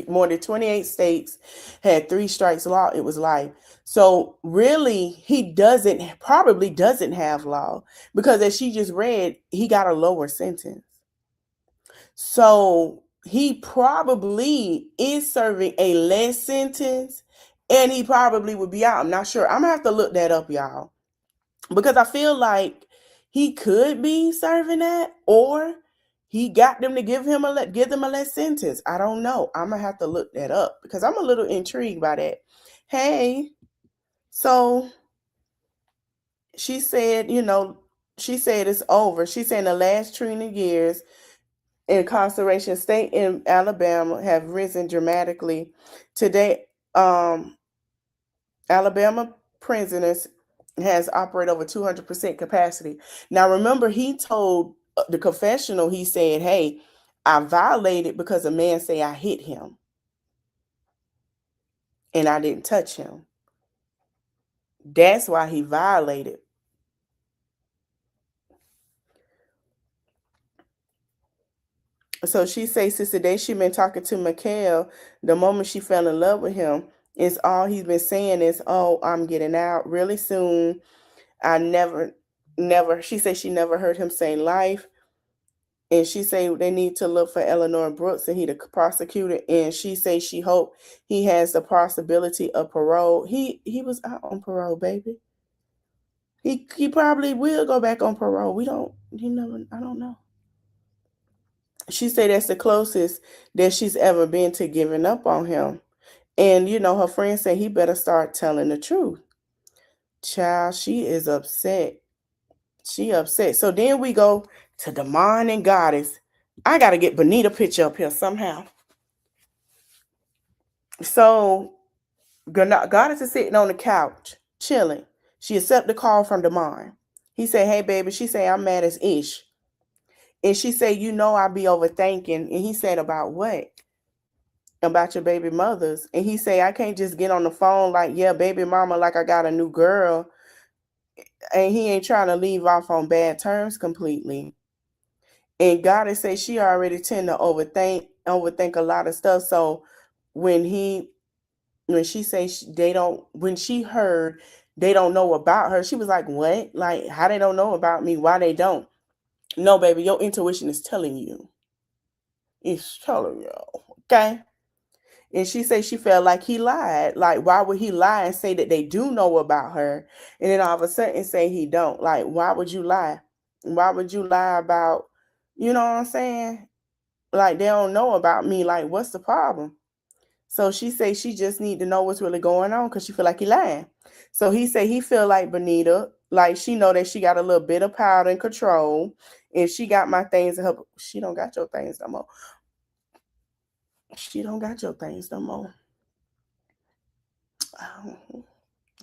more than 28 states had 3 strikes law. It was life. So really, he probably doesn't have law because as she just read, he got a lower sentence. So he probably is serving a less sentence and he probably would be out. I'm not sure. I'm gonna have to look that up, y'all, because I feel like he could be serving that, or he got them to give them a less sentence. I don't know. I'm gonna have to look that up because I'm a little intrigued by that. Hey, so she said, she said it's over. She said in the last 20 years, incarceration state in Alabama have risen dramatically. Today, Alabama prisoners has operated over 200% capacity. Now, remember, he told the confessional, he said, hey, I violated because a man say I hit him and I didn't touch him. That's why he violated. So she says since the day she been talking to Mikhail, the moment she fell in love with him, is all he's been saying is, oh, I'm getting out really soon. I never, she said she never heard him say life. And she say they need to look for Eleanor Brooks and he the prosecutor. And she say she hope he has the possibility of parole. He was out on parole, baby. He probably will go back on parole. We don't, I don't know. She said that's the closest that she's ever been to giving up on him. And her friend said he better start telling the truth. Child, she is upset. She upset. So then we go to Damon and Goddess. I gotta get Bonita picture up here somehow. So Goddess is sitting on the couch, chilling. She accepted the call from Damon. He said, hey baby, she said, I'm mad as ish. And she said, I be overthinking. And he said, about what? About your baby mothers. And he said, I can't just get on the phone like, yeah, baby mama, like I got a new girl. And he ain't trying to leave off on bad terms completely. And Goddess say she already tend to overthink a lot of stuff. So when she say when she heard they don't know about her, she was like, what? Like, how they don't know about me? Why they don't? No, baby, your intuition is telling you. It's telling you. Okay. And she said she felt like he lied. Like, why would he lie and say that they do know about her? And then all of a sudden say he don't. Like, why would you lie? Why would you lie about, you know what I'm saying? Like, they don't know about me. Like, what's the problem? So she say she just need to know what's really going on because she feel like he lying. So he say he feel like Benita, like she know that she got a little bit of power and control, and she got my things to help. She don't got your things no more. She don't got your things no more.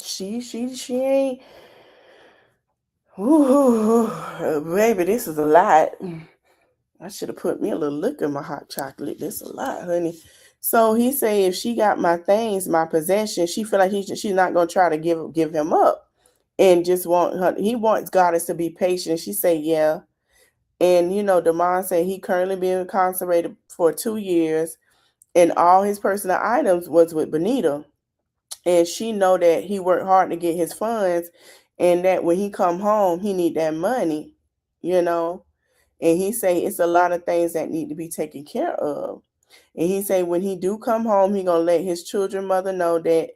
She ain't. Ooh, baby, this is a lot. I should have put me a little liquor in my hot chocolate. This a lot, honey. So he say if she got my things, my possessions, she feel like she's not gonna try to give him up, and just want her. He wants Goddess to be patient. She say yeah, and Damon said he currently being incarcerated for 2 years, and all his personal items was with Benita, and she know that he worked hard to get his funds, and that when he come home he need that money, you know. And he say it's a lot of things that need to be taken care of. And he say when he do come home, he gonna let his children mother know that,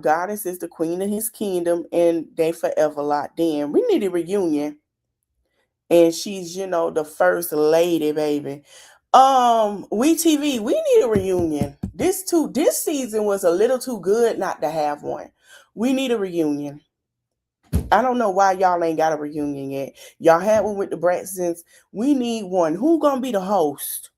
Goddess is the queen of his kingdom and they forever locked in. We need a reunion. And she's, the first lady, baby. We need a reunion. This season was a little too good not to have one. We need a reunion. I don't know why y'all ain't got a reunion yet. Y'all had one with the Braxtons. We need one. Who gonna be the host?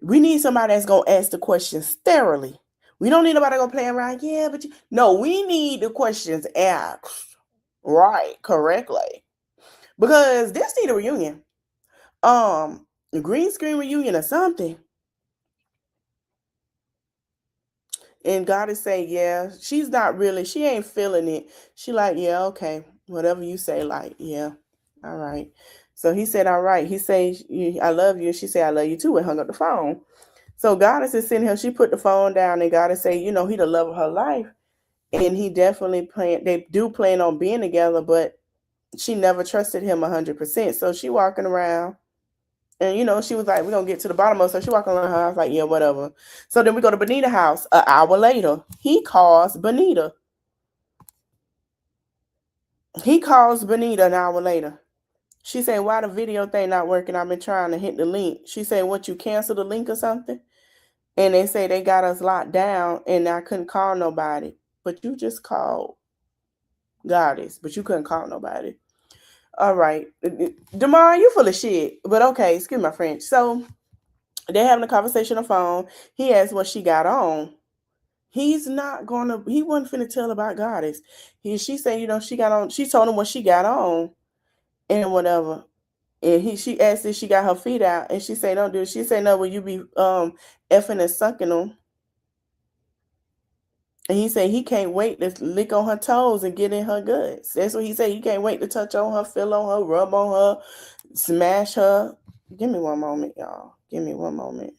We need somebody that's gonna ask the questions thoroughly. We don't need nobody gonna play around. Yeah, but no, we need the questions asked right, correctly. Because this need a reunion. A green screen reunion or something. And God is saying, yeah, she ain't feeling it. She like, yeah, okay, whatever you say, like, yeah, all right. So he said, all right. He say, I love you. She said, I love you too, and hung up the phone. So Goddess is sitting here. She put the phone down, and Goddess say, he the love of her life, and he definitely they do plan on being together, but she never trusted him 100%. So she walking around. And she was like, we're gonna get to the bottom of it. So she walking around her house like, yeah, whatever. So then we go to Benita's house an hour later. He calls Benita an hour later. She said, why the video thing not working? I've been trying to hit the link. She said, what, you canceled the link or something? And they say they got us locked down and I couldn't call nobody. But you just called Goddess, but you couldn't call nobody. All right. Demar, you full of shit. But okay, excuse my French. So they're having a conversation on the phone. He asked what she got on. He wasn't finna tell about Goddess. She said, she told him what she got on and whatever. And she asked if she got her feet out, and she said, don't do it. She said, no, will you be effing and sucking them? And he said he can't wait to lick on her toes and get in her guts. That's what he said. He can't wait to touch on her, feel on her, rub on her, smash her. Give me one moment, y'all. Give me one moment.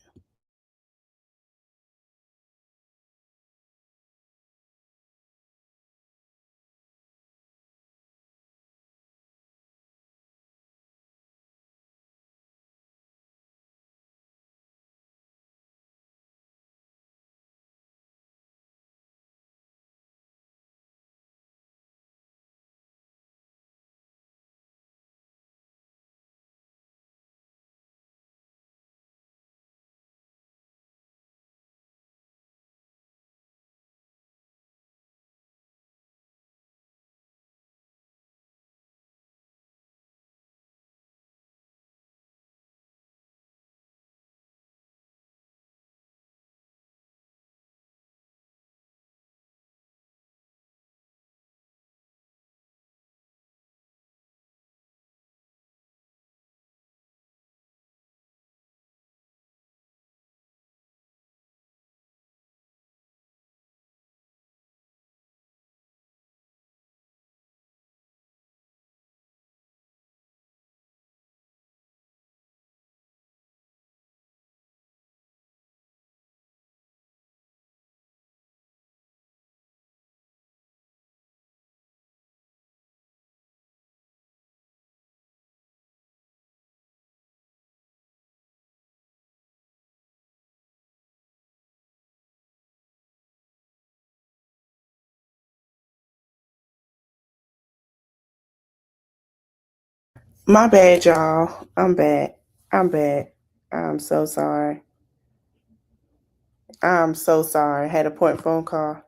My bad, y'all. I'm bad. I'm bad. I'm so sorry. I'm so sorry. I had a point phone call.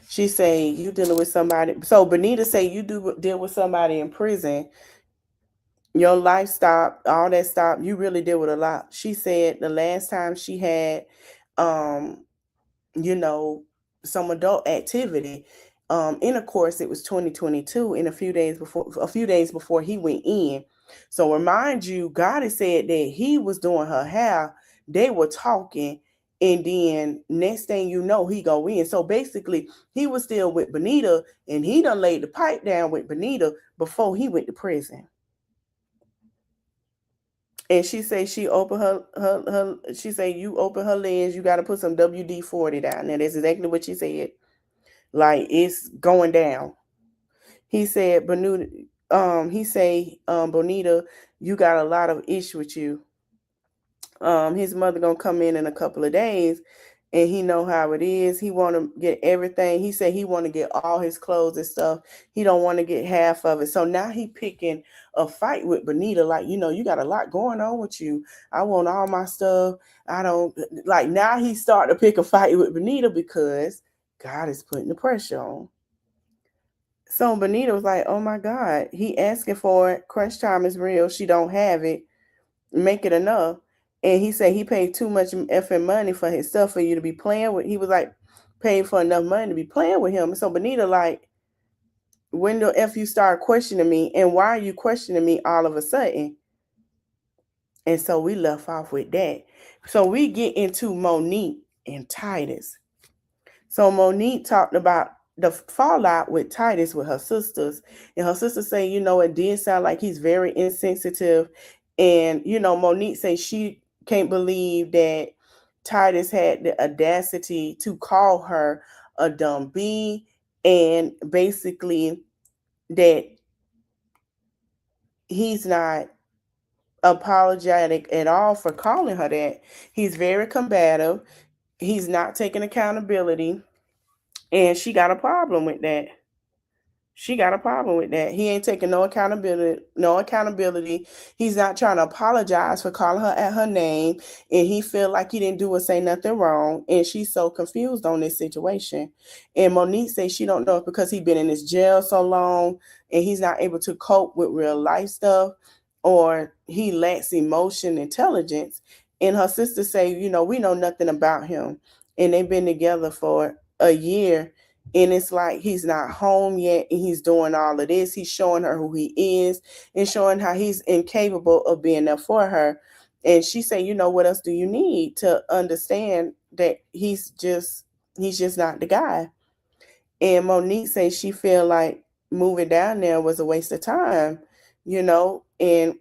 She say you dealing with somebody. So Benita say you deal with somebody in prison. Your life stopped, all that stopped. You really deal with a lot. She said the last time she had, um, you know, some adult activity, intercourse, it was 2022, and a few days before he went in. So remind you, God has said that he was doing her hair. They were talking, and then next thing you know, he go in. So basically, he was still with Benita, and he done laid the pipe down with Benita before he went to prison. And she say she open her she say you open her legs, you gotta put some WD-40 down there. That's exactly what she said. Like it's going down. He said Bonita, you got a lot of issue with you. His mother gonna come in a couple of days, and he know how it is. He want to get everything. He said he want to get all his clothes and stuff. He don't want to get half of it. So now he picking a fight with Benita. Like, you got a lot going on with you. I want all my stuff. I don't like. Now he start to pick a fight with Benita because God is putting the pressure on. So Benita was like, oh my God, he asking for it. Crunch time is real. She don't have it. Make it enough. And he said he paid too much effing money for his stuff for you to be playing with. He was like paying for enough money to be playing with him. And so Benita like, when the F you start questioning me, and why are you questioning me all of a sudden? And so we left off with that. So we get into Monique and Titus. So Monique talked about the fallout with Titus with her sisters. And her sisters say, it did sound like he's very insensitive. And, Monique say she can't believe that Titus had the audacity to call her a dumb bee, and basically that he's not apologetic at all for calling her that. He's very combative. He's not taking accountability. And she got a problem with that. She got a problem with that. He ain't taking no accountability, no accountability. He's not trying to apologize for calling her at her name. And he feel like he didn't do or say nothing wrong. And she's so confused on this situation. And Monique says she don't know if because he been in this jail so long and he's not able to cope with real life stuff, or he lacks emotion intelligence. And her sister say, we know nothing about him. And they've been together for a year, and it's like he's not home yet, and he's doing all of this. He's showing her who he is and showing how he's incapable of being there for her. And she said, what else do you need to understand that he's just not the guy? And Monique says she feel like moving down there was a waste of time, and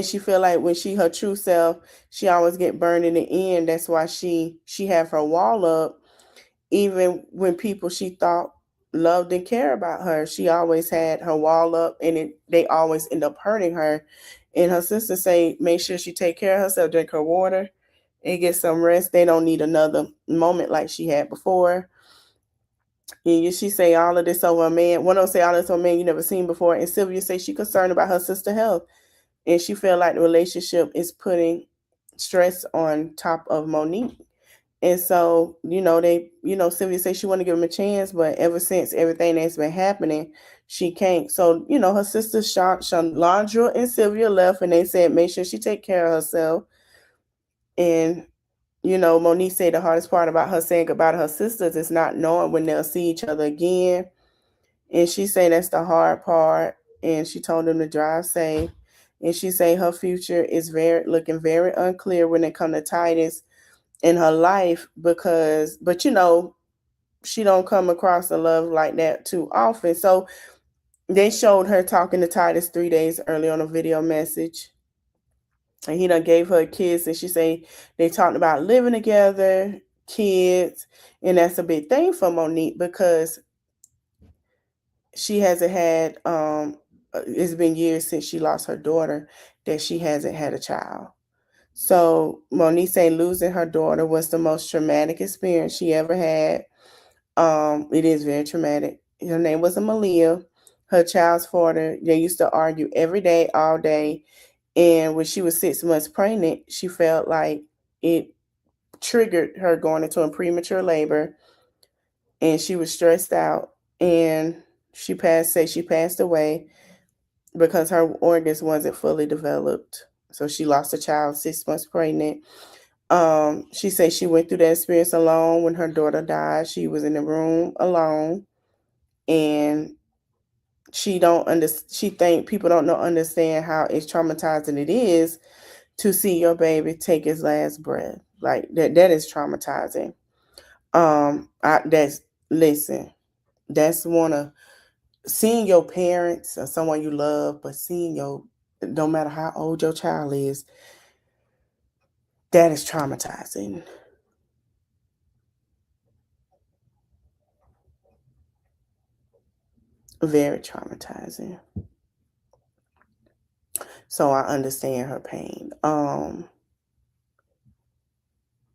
she feel like when she her true self, she always get burned in the end. That's why she have her wall up. Even when people she thought loved and cared about her, she always had her wall up, and they always end up hurting her. And her sister say, make sure she take care of herself, drink her water, and get some rest. They don't need another moment like she had before. And she say all of this over a man. One of them say all this over a man you never seen before. And Sylvia say she concerned about her sister health, and she feel like the relationship is putting stress on top of Monique. And so, Sylvia says she want to give him a chance, but ever since everything that's been happening, she can't. So, her sisters, Chandra and Sylvia left, and they said, make sure she take care of herself. And, Monique said the hardest part about her saying goodbye to her sisters is not knowing when they'll see each other again. And she said that's the hard part. And she told them to drive safe. And she said her future is looking very unclear when it comes to Titus in her life, but she don't come across a love like that too often. So they showed her talking to Titus 3 days early on a video message, and he done gave her a kiss, and she say they talked about living together, kids, and that's a big thing for Monique because she hasn't had it's been years since she lost her daughter that she hasn't had a child. So Monique say losing her daughter was the most traumatic experience she ever had. It is very traumatic. Her name was Amalia. Her child's father, they used to argue every day, all day. And when she was 6 months pregnant, she felt like it triggered her going into a premature labor, and she was stressed out, and she passed away because her organs wasn't fully developed. So she lost a child 6 months pregnant. She said she went through that experience alone when her daughter died. She was in the room alone, and she think people don't understand how it's traumatizing it is to see your baby take his last breath. Like that is traumatizing. That's one of seeing your parents or someone you love, but no matter how old your child is, that is traumatizing. Very traumatizing. So I understand her pain.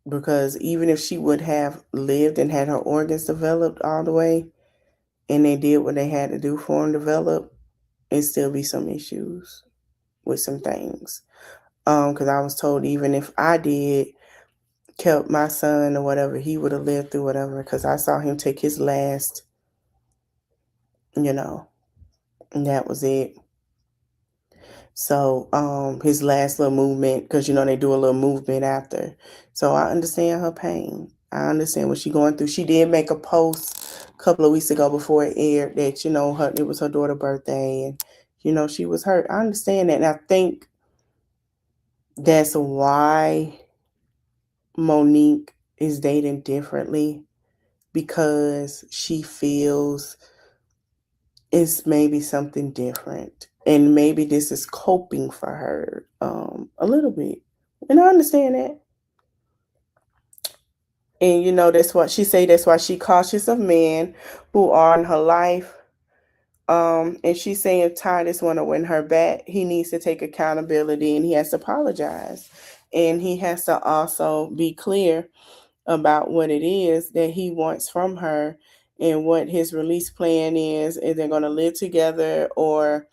Because even if she would have lived and had her organs developed all the way, and they did what they had to do for them to develop, it'd still be some issues with some things. Because I was told even if I did kept my son or whatever, he would have lived through whatever. Because I saw him take his last, and that was it. So his last little movement, because they do a little movement after. So I understand her pain. I understand what she's going through. She did make a post a couple of weeks ago before it aired that it was her daughter's birthday, and she was hurt. I understand that, and I think that's why Monique is dating differently, because she feels it's maybe something different, and maybe this is coping for her a little bit, and I understand that. And that's what she say, that's why she cautious of men who are in her life. And she's saying Titus want to win her back, he needs to take accountability, and he has to apologize, and he has to also be clear about what it is that he wants from her and what his release plan is. If they're going to live together, or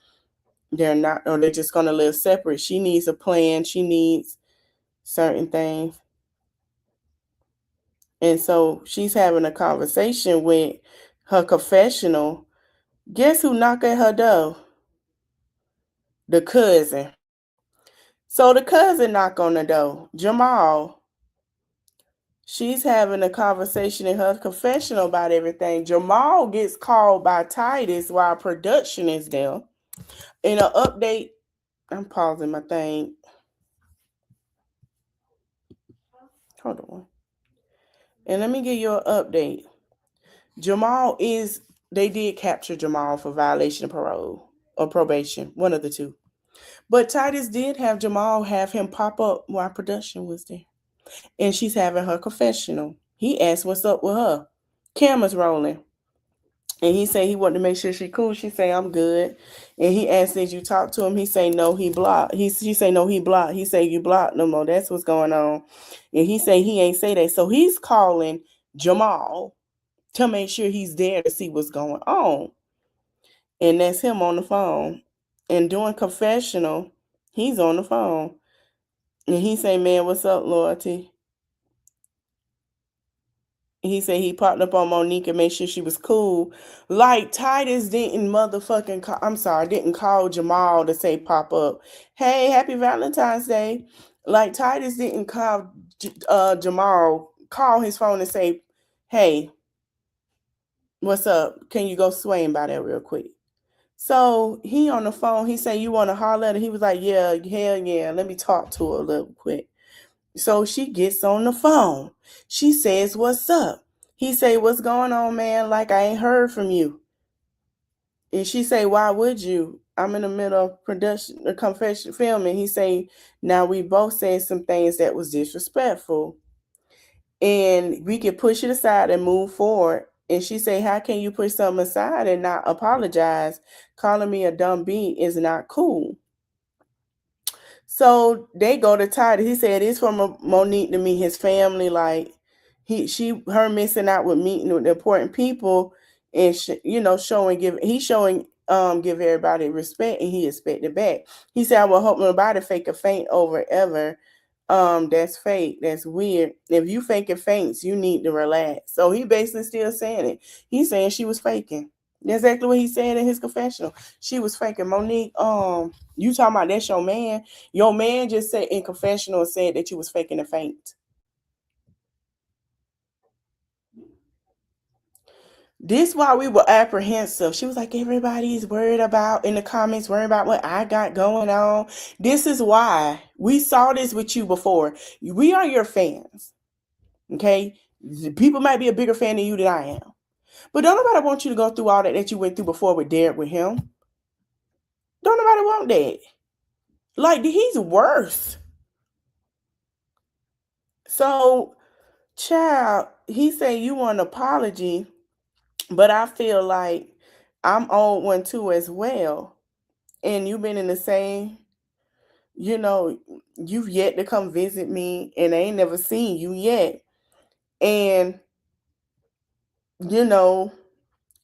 they're not, or they're just going to live separate. She needs a plan. She needs certain things. And so she's having a conversation with her confessional. Guess who knocked at her door? The cousin. So the cousin knocked on the door, Jamal. She's having a conversation in her confessional about everything. Jamal gets called by Titus while production is there. In an update, I'm pausing my thing. Hold on. And let me give you an update. They did capture Jamal for violation of parole or probation, one of the two. But Titus did have Jamal have him pop up while production was there. And she's having her confessional. He asked what's up with her. Camera's rolling. And he said he wanted to make sure she cool. She say, I'm good. And he asked, did you talk to him? He say, no, he blocked. She say, no, he blocked. He say, you blocked no more. That's what's going on. And he say he ain't say that. So he's calling Jamal to make sure he's there to see what's going on. And that's him on the phone. And doing confessional, he's on the phone. And he say, man, what's up, Loyalty? He said he popped up on Monique and made sure she was cool. Like Titus didn't didn't call Jamal to say pop up. Hey, happy Valentine's Day. Like Titus didn't call Jamal, call his phone and say, hey, what's up? Can you go swaying by that real quick? So he on the phone, he said, you want to holler at her? He was like, yeah, hell yeah, let me talk to her a little quick. So she gets on the phone. She says, what's up? He say, what's going on, man? Like, I ain't heard from you. And she say, why would you? I'm in the middle of production, the confession filming. He say, now we both said some things that was disrespectful. And we can push it aside and move forward. And she say, how can you push something aside and not apologize? Calling me a dumb B is not cool. So they go to Titus. He said it's from Monique to meet his family. Like her missing out with meeting with important people, and give everybody respect, and he expected back. He said, I will hope nobody fake a faint over ever That's fake. That's weird. If you faking faints, you need to relax. So he basically still saying it. He's saying she was faking. That's exactly what he said in his confessional. She was faking. Monique, you talking about that's your man? Your man just said in confessional said that you was faking a faint. This why we were apprehensive. She was like, everybody's worried about in the comments, worried about what I got going on. This is why we saw this with you before. We are your fans. Okay? People might be a bigger fan of you than I am. But don't nobody want you to go through all that you went through before with Derek with him. Don't nobody want that. Like, he's worse. So, child, he said you want an apology, but I feel like I'm owed one too as well. And you've been in the same, you know, you've yet to come visit me, and I ain't never seen you yet. And, you know,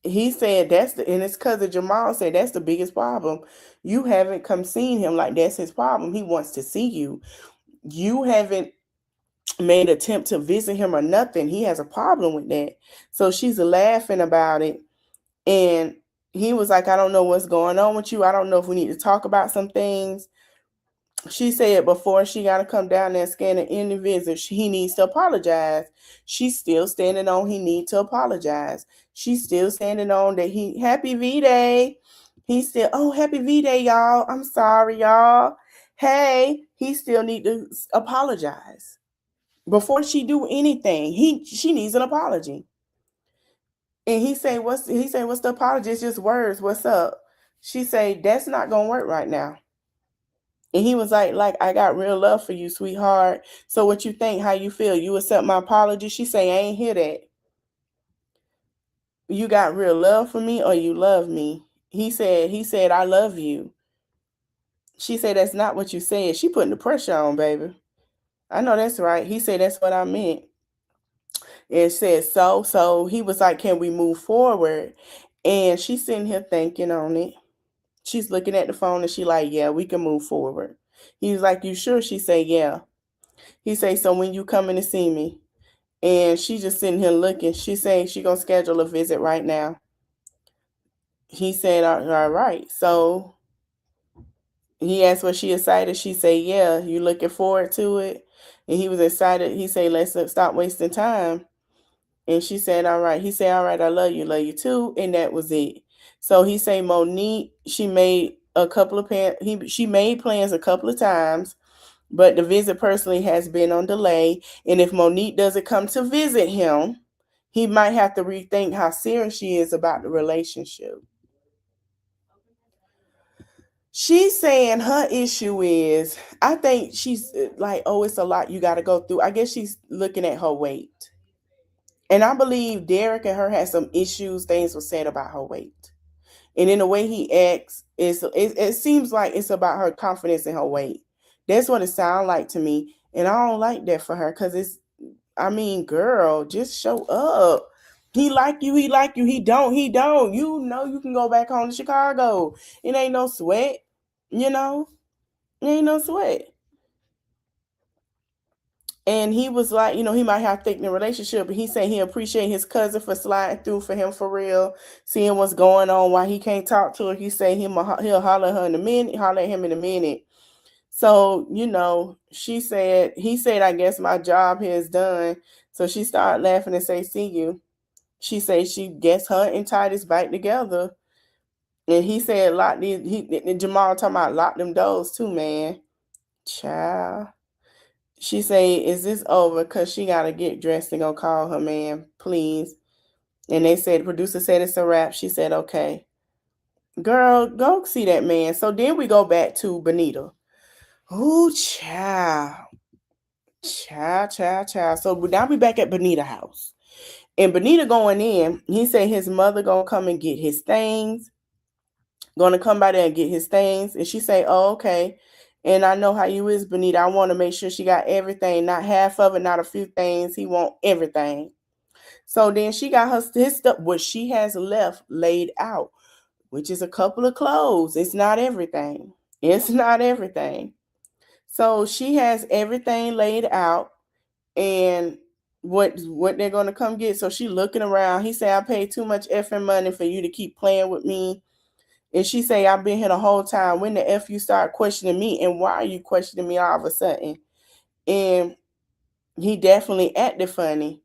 he said and his cousin Jamal said that's the biggest problem. You haven't come seen him, like that's his problem. He wants to see you. You haven't made an attempt to visit him or nothing. He has a problem with that. So she's laughing about it. And he was like, I don't know what's going on with you. I don't know if we need to talk about some things. She said before she got to come down there and scan any visit, he needs to apologize. She's still standing on he need to apologize. She's still standing on that happy V-Day. He still, happy V-Day, y'all. I'm sorry, y'all. Hey, he still need to apologize. Before she do anything, she needs an apology. And he say, what's the apology? It's just words. What's up? She say, that's not gonna work right now. And he was like, I got real love for you, sweetheart. So what you think? How you feel? You accept my apology? She say, I ain't hear that. You got real love for me or you love me? He said, I love you. She said, that's not what you said. She putting the pressure on, baby. I know that's right. He said, that's what I meant. And said, so he was like, can we move forward? And she's sitting here thinking on it. She's looking at the phone and she like, yeah, we can move forward. He was like, you sure? She said, yeah. He say, so when you coming to see me? And she just sitting here looking. She saying she gonna schedule a visit right now. He said, all right. So he asked was she excited? She said, yeah. You looking forward to it? And he was excited. He said, let's stop wasting time. And she said, all right. He said, all right, I love you too. And that was it. So he say Monique, she made a couple of she made plans a couple of times, but the visit personally has been on delay. And if Monique doesn't come to visit him, he might have to rethink how serious she is about the relationship. She's saying her issue is, I think she's like, it's a lot you got to go through. I guess she's looking at her weight. And I believe Derek and her had some issues, things were said about her weight. And in the way he acts, it seems like it's about her confidence in her weight. That's what it sounds like to me. And I don't like that for her because girl, just show up. He like you, he don't. You know you can go back home to Chicago. It ain't no sweat, you know? It ain't no sweat. And he was like, he might have thick in the relationship, but he said he appreciate his cousin for sliding through for him for real, seeing what's going on, why he can't talk to her. He said he'll holler at her in a minute, holler at him in a minute. So, he said, I guess my job here is done. So she started laughing and say, see you. She said she gets her and Titus back together. And he said, Jamal talking about lock them doors too, man. Child. She say, is this over? Because she got to get dressed and go call her man, please. And the producer said it's a wrap. She said, okay. Girl, go see that man. So then we go back to Benita. Oh, child. Child. So now we back at Benita house. And Benita going in, he said his mother going to come and get his things. Going to come by there and get his things. And she say, oh, okay. And I know how you is, Benita. I want to make sure she got everything, not half of it, not a few things. He want everything. So then she got his stuff, what she has left laid out, which is a couple of clothes. It's not everything. So she has everything laid out and what they're gonna come get. So she looking around. He say, I paid too much effing money for you to keep playing with me. And she say, I've been here the whole time. When the F you start questioning me, and why are you questioning me all of a sudden? And he definitely acted funny.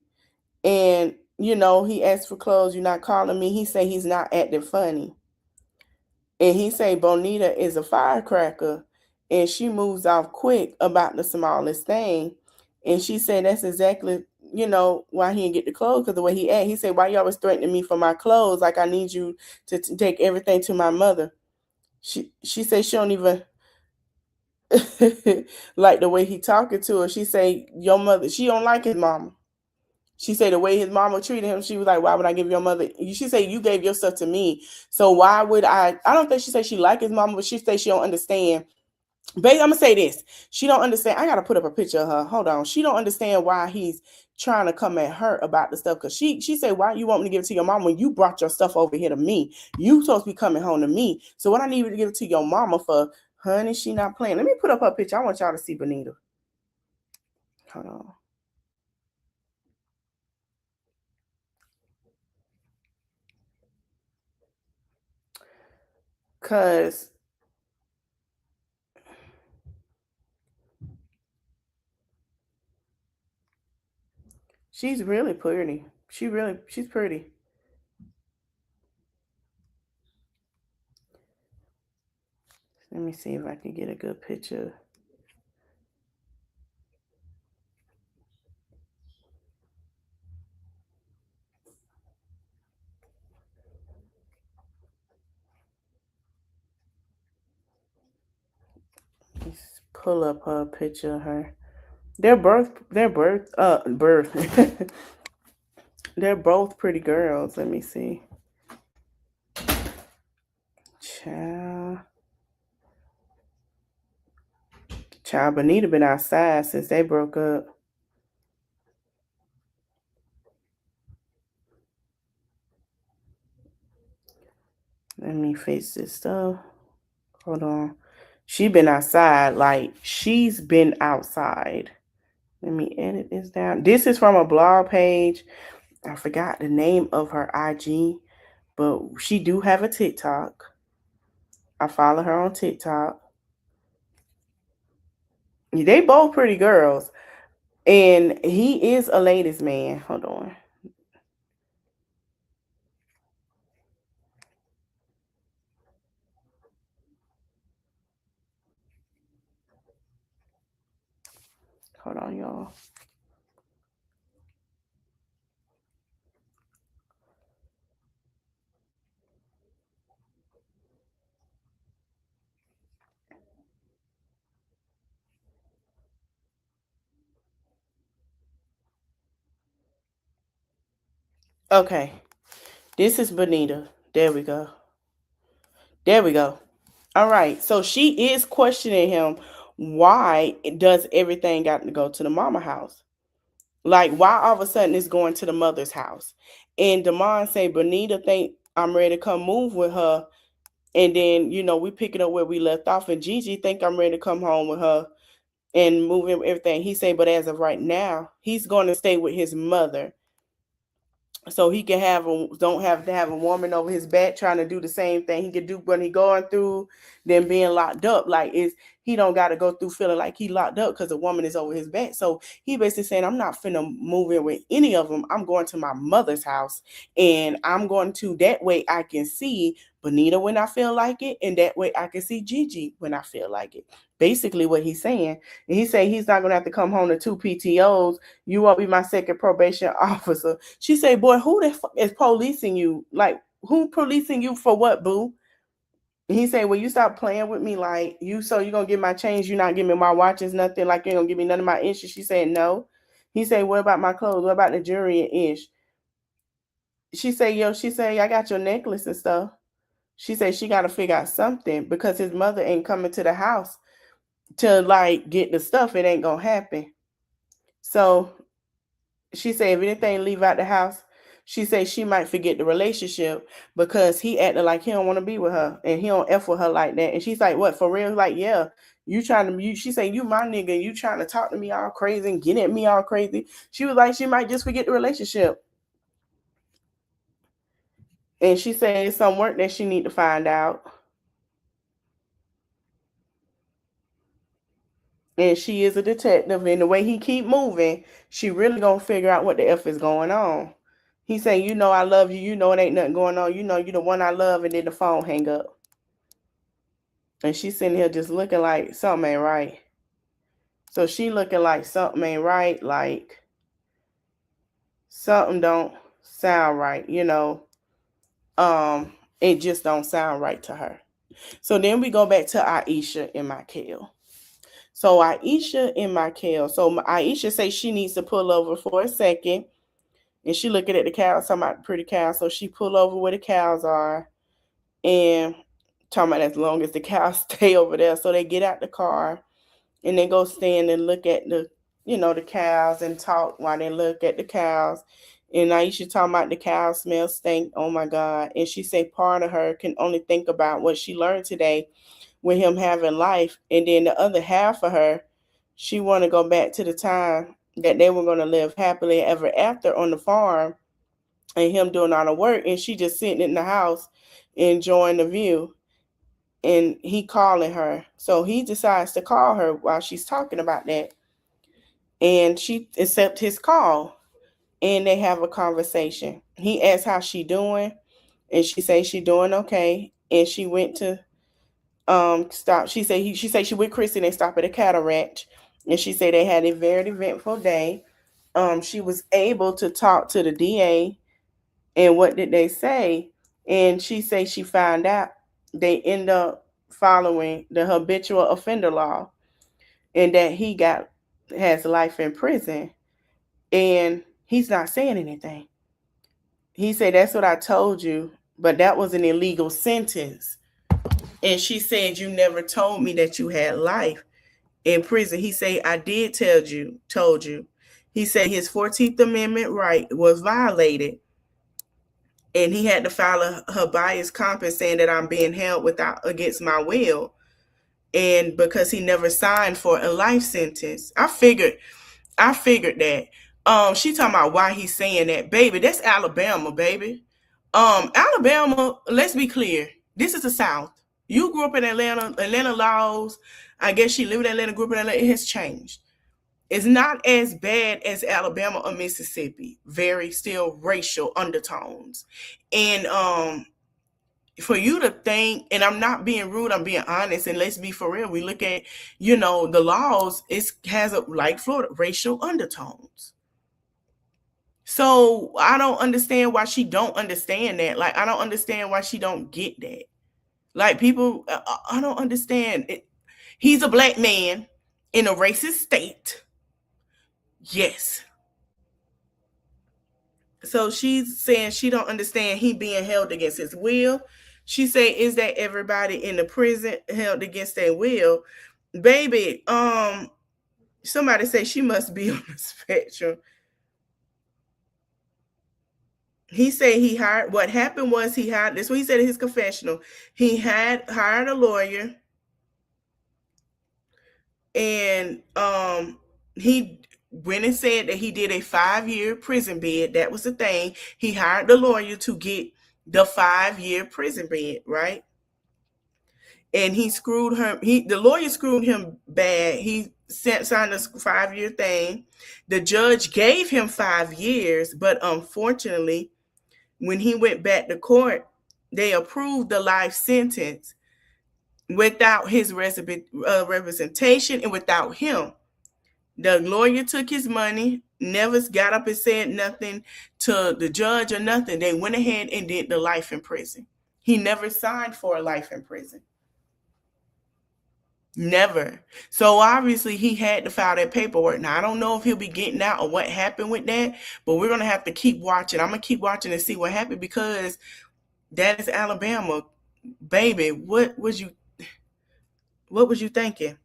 And, he asked for clothes. You're not calling me. He say he's not acting funny. And he say Bonita is a firecracker. And she moves off quick about the smallest thing. And she said that's exactly, why he didn't get the clothes, because the way he act. He said, why you always threatening me for my clothes? Like I need you to take everything to my mother. She said she don't even like the way he talking to her. She say your mother, she don't like his mama. She said the way his mama treated him, she was like, why would I give your mother? She said you gave your stuff to me. So why would I don't think she said she like his mama, but she said she don't understand. Babe, I'm gonna say this. She don't understand. I gotta put up a picture of her. Hold on. She don't understand why he's trying to come at her about the stuff. Cause she said, why you want me to give it to your mom when you brought your stuff over here to me? You supposed to be coming home to me. So what I need you to give it to your mama for, honey, she not playing. Let me put up her picture. I want y'all to see Bonita. Hold on. Cause she's really pretty. She's pretty. Let me see if I can get a good picture. Let's pull up her picture of her. Birth. They're both pretty girls. Let me see. Child. Child, Bonita been outside since they broke up. Let me fix this stuff. Hold on. She been outside. Like, she's been outside. Let me edit this down. This is from a blog page. I forgot the name of her IG, but she do have a TikTok. I follow her on TikTok. They both pretty girls. And he is a ladies' man. Hold on. Hold on, y'all. Okay. This is Bonita. There we go. There we go. All right. So she is questioning him. Why does everything got to go to the mama house? Like, why all of a sudden it's going to the mother's house? And Damon say, Bonita think I'm ready to come move with her. And then, we pick it up where we left off. And Gigi think I'm ready to come home with her and move in everything. He say, but as of right now, he's going to stay with his mother. So he can don't have to have a woman over his back trying to do the same thing he could do when he going through than being locked up. Like, he don't got to go through feeling like he locked up because a woman is over his back. So he basically saying, I'm not finna move in with any of them. I'm going to my mother's house, and I'm going to, that way I can see Bonita when I feel like it, and that way I can see Gigi when I feel like it. Basically what he's saying. And he say he's not gonna have to come home to 2 PTOs. You won't be my second probation officer. She say, boy, who the fuck is policing you? Like, who policing you for what, boo? And he say, well, you stop playing with me, like, so you gonna give my change, you not giving me my watches, nothing, like you ain't gonna give me none of my inches. She said no. He say, what about my clothes? What about the jewelry and ish? She say, I got your necklace and stuff. She said she gotta figure out something because his mother ain't coming to the house to like get the stuff. It ain't gonna happen. So she said, if anything, leave out the house. She said she might forget the relationship because he acted like he don't want to be with her and he don't F with her like that. And she's like, what, for real? Like, yeah, you trying to, she said, you my nigga, you trying to talk to me all crazy and get at me all crazy. She was like, she might just forget the relationship. And she said it's some work that she need to find out. And she is a detective, and the way he keep moving, she really gonna figure out what the F is going on. He saying, you know I love you, you know it ain't nothing going on, you know you the one I love, and then the phone hang up. And she's sitting here just looking like something ain't right. So she looking like something ain't right, like something don't sound right, it just don't sound right to her. So then we go back to Aisha and Michael. So Aisha and Michael. So Aisha says she needs to pull over for a second. And she looking at the cows, talking about pretty cows. So she pull over where the cows are. And talking about as long as the cows stay over there. So they get out the car and they go stand and look at the cows and talk while they look at the cows. And Aisha talking about the cows smell stink. Oh my God. And she say part of her can only think about what she learned today with him having life. And then the other half of her, she want to go back to the time that they were going to live happily ever after on the farm and him doing all the work. And she just sitting in the house enjoying the view. And he calling her. So he decides to call her while she's talking about that. And she accepts his call. And they have a conversation. He asks how she doing. And she says she doing okay. And she went to stop. She said she with Chrissy and they stopped at a cattle ranch. And she said they had a very eventful day. She was able to talk to the DA. And what did they say? And she said she found out they end up following the habitual offender law and that he has life in prison. And he's not saying anything. He said, that's what I told you, but that was an illegal sentence. And she said, you never told me that you had life in prison. He said, I did told you. He said his 14th Amendment right was violated. And he had to file a habeas corpus saying that I'm being held against my will. And because he never signed for a life sentence. I figured that. She talking about why he's saying that. Baby, that's Alabama, baby. Alabama, let's be clear. This is the South. You grew up in Atlanta laws. I guess she lived in Atlanta, grew up in Atlanta. It has changed. It's not as bad as Alabama or Mississippi. Very still racial undertones. And for you to think, and I'm not being rude, I'm being honest, and let's be for real. We look at, the laws, it has like Florida, racial undertones. So I don't understand why she don't understand that. Like, I don't understand why she don't get that. Like, people, I don't understand it. He's a black man in a racist state. Yes. So she's saying she don't understand he being held against his will. She say, is that everybody in the prison held against their will? Baby, somebody say she must be on the spectrum. He said what happened was he hired, this is what he said in his confessional. He had hired a lawyer and he went and said that he did a 5-year prison bid. That was the thing. He hired the lawyer to get the 5-year prison bid, right? And he screwed him. The lawyer screwed him bad. He signed a 5-year thing. The judge gave him 5 years, but unfortunately, when he went back to court, they approved the life sentence without his representation and without him. The lawyer took his money, never got up and said nothing to the judge or nothing. They went ahead and did the life in prison. He never signed for a life in prison. Never. So obviously he had to file that paperwork. Now, I don't know if he'll be getting out or what happened with that, but we're going to have to keep watching. I'm going to keep watching and see what happened because that is Alabama. Baby, what was you thinking?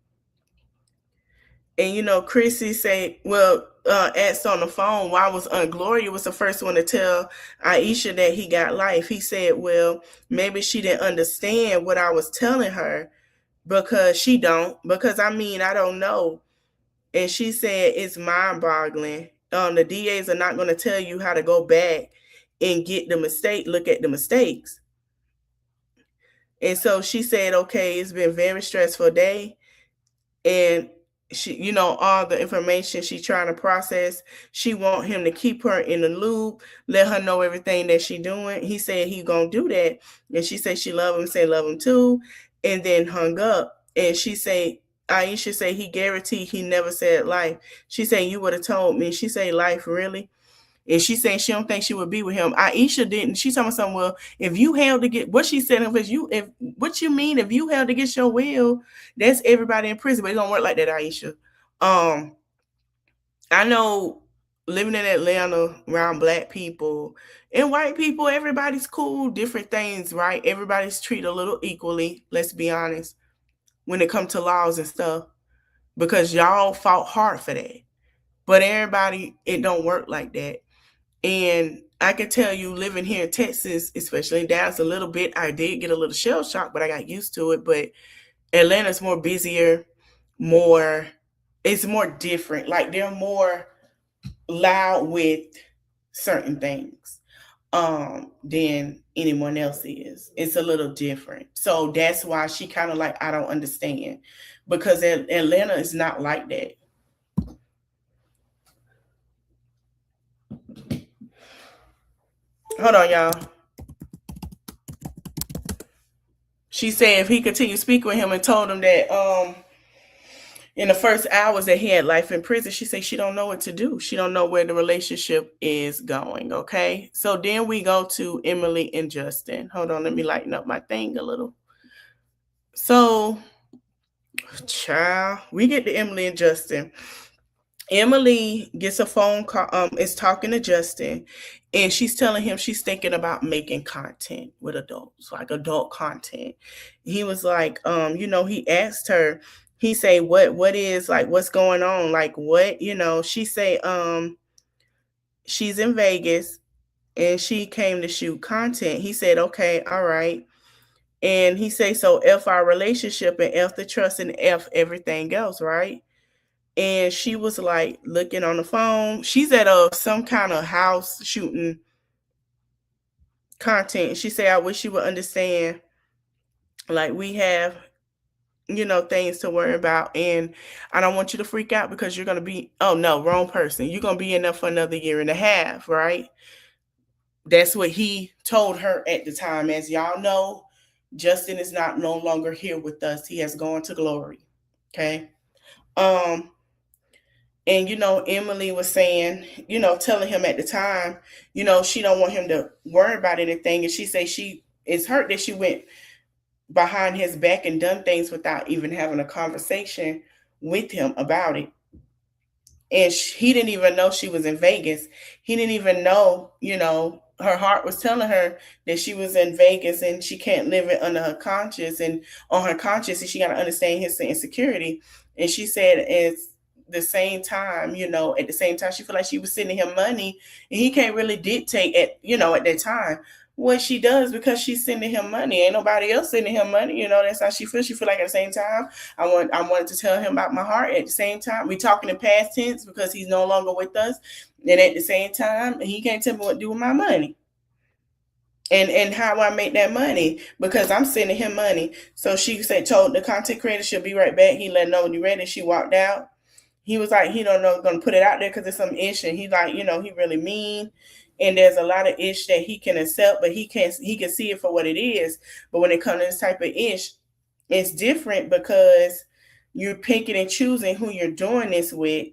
And Chrissy say, well, asked on the phone why was Aunt Gloria was the first one to tell Aisha that he got life. He said, well, maybe she didn't understand what I was telling her because she don't. Because I don't know. And she said it's mind boggling. The DAs are not going to tell you how to go back and get the mistake, look at the mistakes. And so she said, okay, it's been a very stressful day. And she, all the information she's trying to process, she want him to keep her in the loop, let her know everything that she doing. He said he gonna do that. And she said she love him, say love him too, and then hung up. And she say, Aisha say he guaranteed he never said life. She said, you would have told me. She say, life, really? And she saying she don't think she would be with him. Aisha didn't. She told me something. Well, if you held to get what she said, if what you mean, if you held against your will, that's everybody in prison. But it don't work like that, Aisha. I know living in Atlanta around black people and white people, everybody's cool, different things, right? Everybody's treated a little equally, let's be honest, when it comes to laws and stuff. Because y'all fought hard for that. But everybody, it don't work like that. And I can tell you, living here in Texas, especially in Dallas, a little bit, I did get a little shell shock, but I got used to it. But Atlanta's more busier, it's more different. Like they're more loud with certain things than anyone else is. It's a little different. So that's why she kind of like, I don't understand. Because Atlanta is not like that. Hold on, y'all. She said if he continued speaking with him and told him that in the first hours that he had life in prison, she said she don't know what to do. She don't know where the relationship is going. Okay. So then we go to Emily and Justin. Hold on, let me lighten up my thing a little. So, child, we get to Emily and Justin. Emily gets a phone call, is talking to Justin, and she's telling him she's thinking about making content with adults, like adult content. He was like, he asked her, he say, what is like, what's going on? Like what, she say, she's in Vegas and she came to shoot content. He said, okay, all right. And he say, so F our relationship and F the trust and F everything else, right? And she was like looking on the phone. She's at some kind of house shooting content. She said, I wish you would understand, like we have, things to worry about. And I don't want you to freak out because you're going to be, oh no, wrong person. You're going to be in there for another year and a half, right? That's what he told her at the time. As y'all know, Justin is not no longer here with us. He has gone to glory. Okay. And Emily was saying, telling him at the time, she don't want him to worry about anything. And she say she is hurt that she went behind his back and done things without even having a conversation with him about it. And he didn't even know she was in Vegas. He didn't even know, her heart was telling her that she was in Vegas and she can't live it under her conscience and on her conscience, and she got to understand his insecurity. And she said, it's the same time, at the same time, she feel like she was sending him money and he can't really dictate at that time what she does because she's sending him money. Ain't nobody else sending him money. That's how she feels. She feel like at the same time, I wanted to tell him about my heart. At the same time, we talking in past tense because he's no longer with us. And at the same time, he can't tell me what to do with my money. And how I make that money because I'm sending him money. So she said, told the content creator she'll be right back. He let her know when you ready. She walked out. He was like, he don't know, gonna put it out there because it's some ish, and he like, he really mean, and there's a lot of ish that he can accept, but he can see it for what it is. But when it comes to this type of ish, it's different because you're picking and choosing who you're doing this with,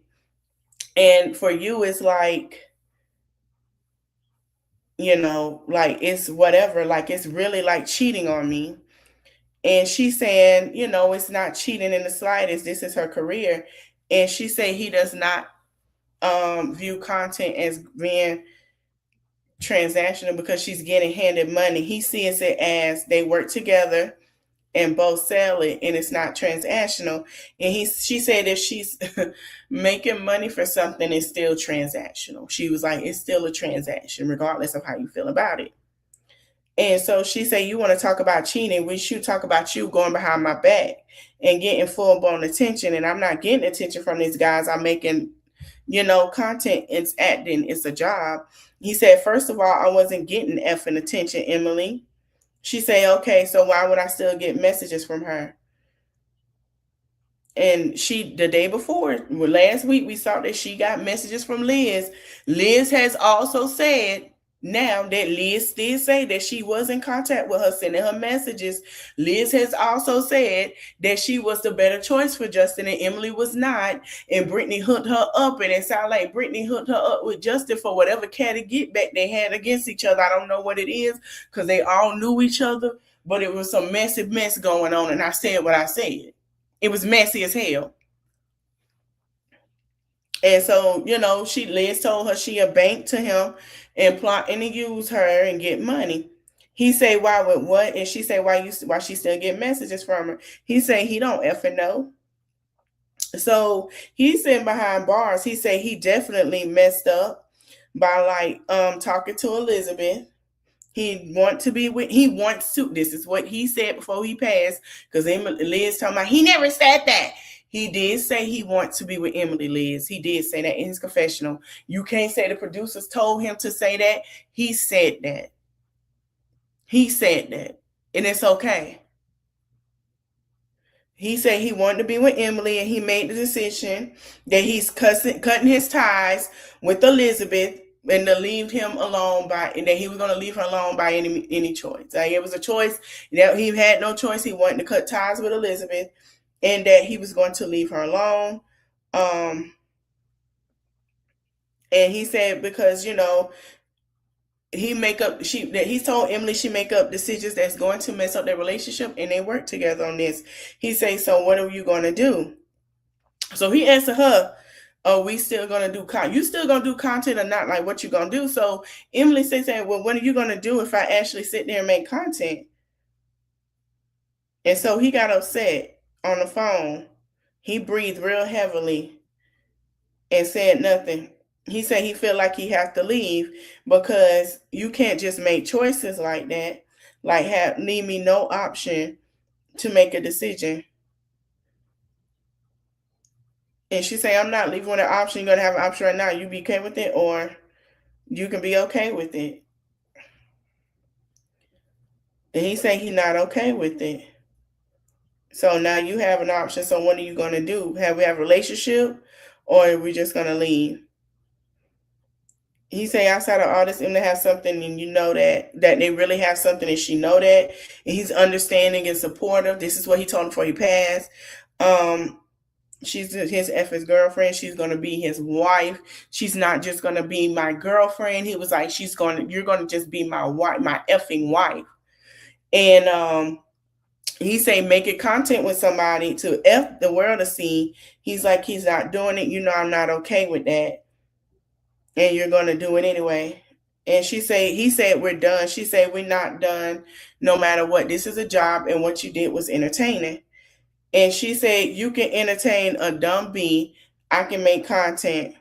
and for you, it's like, like it's whatever, like it's really like cheating on me. And she's saying, it's not cheating in the slightest. This is her career. And she said he does not view content as being transactional because she's getting handed money. He sees it as they work together and both sell it, and it's not transactional. And she said if she's making money for something, it's still transactional. She was like, it's still a transaction, regardless of how you feel about it. And so she said, you want to talk about cheating? We should talk about you going behind my back and getting full blown attention. And I'm not getting attention from these guys. I'm making, content. It's acting. It's a job. He said, first of all, I wasn't getting effing attention, Emily. She said, okay, so why would I still get messages from her? And the day before, last week, we saw that she got messages from Liz. Liz has also said now that Liz did say that she was in contact with her, sending her messages. Liz has also said that she was the better choice for Justin and Emily was not. And Brittany hooked her up, and it sounded like Brittany hooked her up with Justin for whatever catty get back they had against each other. I don't know what it is because they all knew each other, but it was some messy mess going on, and I said what I said. It was messy as hell. And so, Liz told her she a bank to him and plotting to use her and get money. He say, why would what? And she say, why she still get messages from her? He say he don't effing know. So he's sitting behind bars. He say he definitely messed up by talking to Elizabeth. He wants to, this is what he said before he passed, because Liz talking about, he never said that. He did say he wants to be with Emily, Liz. He did say that in his confessional. You can't say the producers told him to say that. He said that. He said that. And it's okay. He said he wanted to be with Emily, and he made the decision that he's cutting his ties with Elizabeth and to leave him alone and that he was going to leave her alone by any choice. Like, it was a choice that he had no choice. He wanted to cut ties with Elizabeth, and that he was going to leave her alone. And he said because he told Emily she make up decisions that's going to mess up their relationship, and they work together on this. He say, so what are you going to do? So he answered her, are we still going to do content? You still going to do content or not? Like, what you going to do? So Emily says, well, what are you going to do if I actually sit there and make content? And so he got upset on the phone. He breathed real heavily and said nothing. He said he felt like he has to leave because you can't just make choices like that. Like, leave me no option to make a decision. And she said, I'm not leaving with an option. You're going to have an option right now. You be okay with it, or you can be okay with it. And he said he's not okay with it. So now you have an option. So what are you going to do? We have a relationship, or are we just going to leave? He say outside of all this, and they have something, and you know that they really have something, and she know that, and he's understanding and supportive. This is what he told him before he passed. She's his girlfriend. She's gonna be his wife. She's not just gonna be my girlfriend. He was like, you're gonna just be my wife, my effing wife. And he say making content with somebody to F the world to see. He's like, he's not doing it. I'm not okay with that. And you're going to do it anyway. And he said, we're done. She said, we're not done no matter what. This is a job, and what you did was entertaining. And she said, you can entertain a dumb bee. I can make content.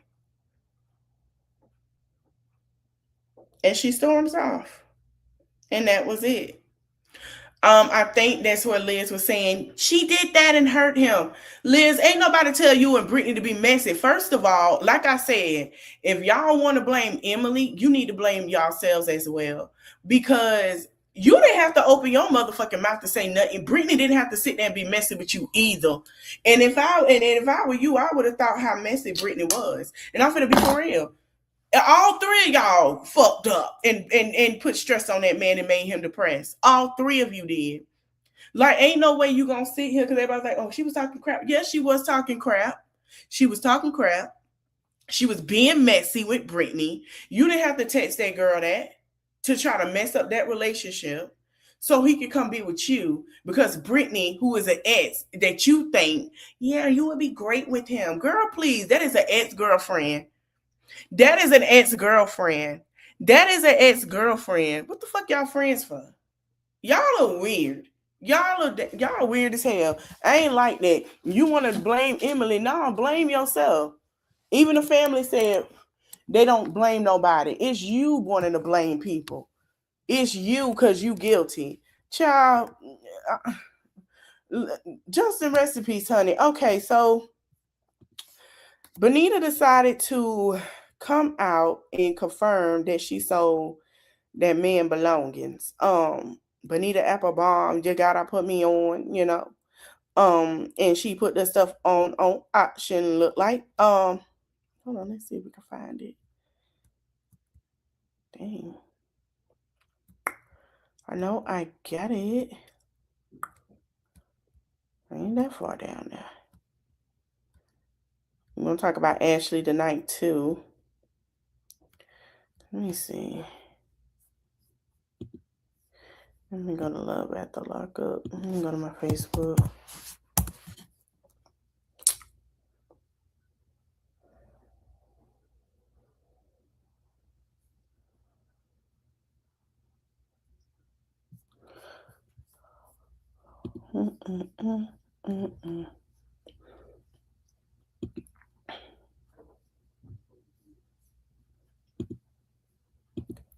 And she storms off. And that was it. I think that's what Liz was saying. She did that and hurt him. Liz, ain't nobody tell you and Brittany to be messy. First of all, like I said, if y'all want to blame Emily, you need to blame yourselves as well. Because you didn't have to open your motherfucking mouth to say nothing. Brittany didn't have to sit there and be messy with you either. And if I were you, I would have thought how messy Brittany was. And I'm finna be for real. All three of y'all fucked up and put stress on that man and made him depressed. All three of you did. Like, ain't no way you gonna sit here because everybody's like, oh, she was talking crap. Yes, she was talking crap. She was talking crap. She was being messy with Brittany. You didn't have to text that girl that to try to mess up that relationship so he could come be with you, because Brittany, who is an ex that you think, yeah, you would be great with him. Girl, please, that is an ex-girlfriend. That is an ex-girlfriend. That is an ex-girlfriend. What the fuck y'all friends for? Y'all are weird. Y'all weird as hell. I ain't like that. You want to blame Emily? No, blame yourself. Even the family said they don't blame nobody. It's you wanting to blame people. It's you because you guilty. Child, uh, just in recipes, honey. Okay, so Bonita decided to come out and confirm that she sold that man belongings. Bonita Applebaum, you gotta put me on, and she put the stuff on auction. Look like hold on, let's see if we can find it. Dang, I know I get it. I ain't that far down there. We're gonna talk about Ashley tonight too. Let me see. Let me go to Love at the Lockup. Let me go to my Facebook.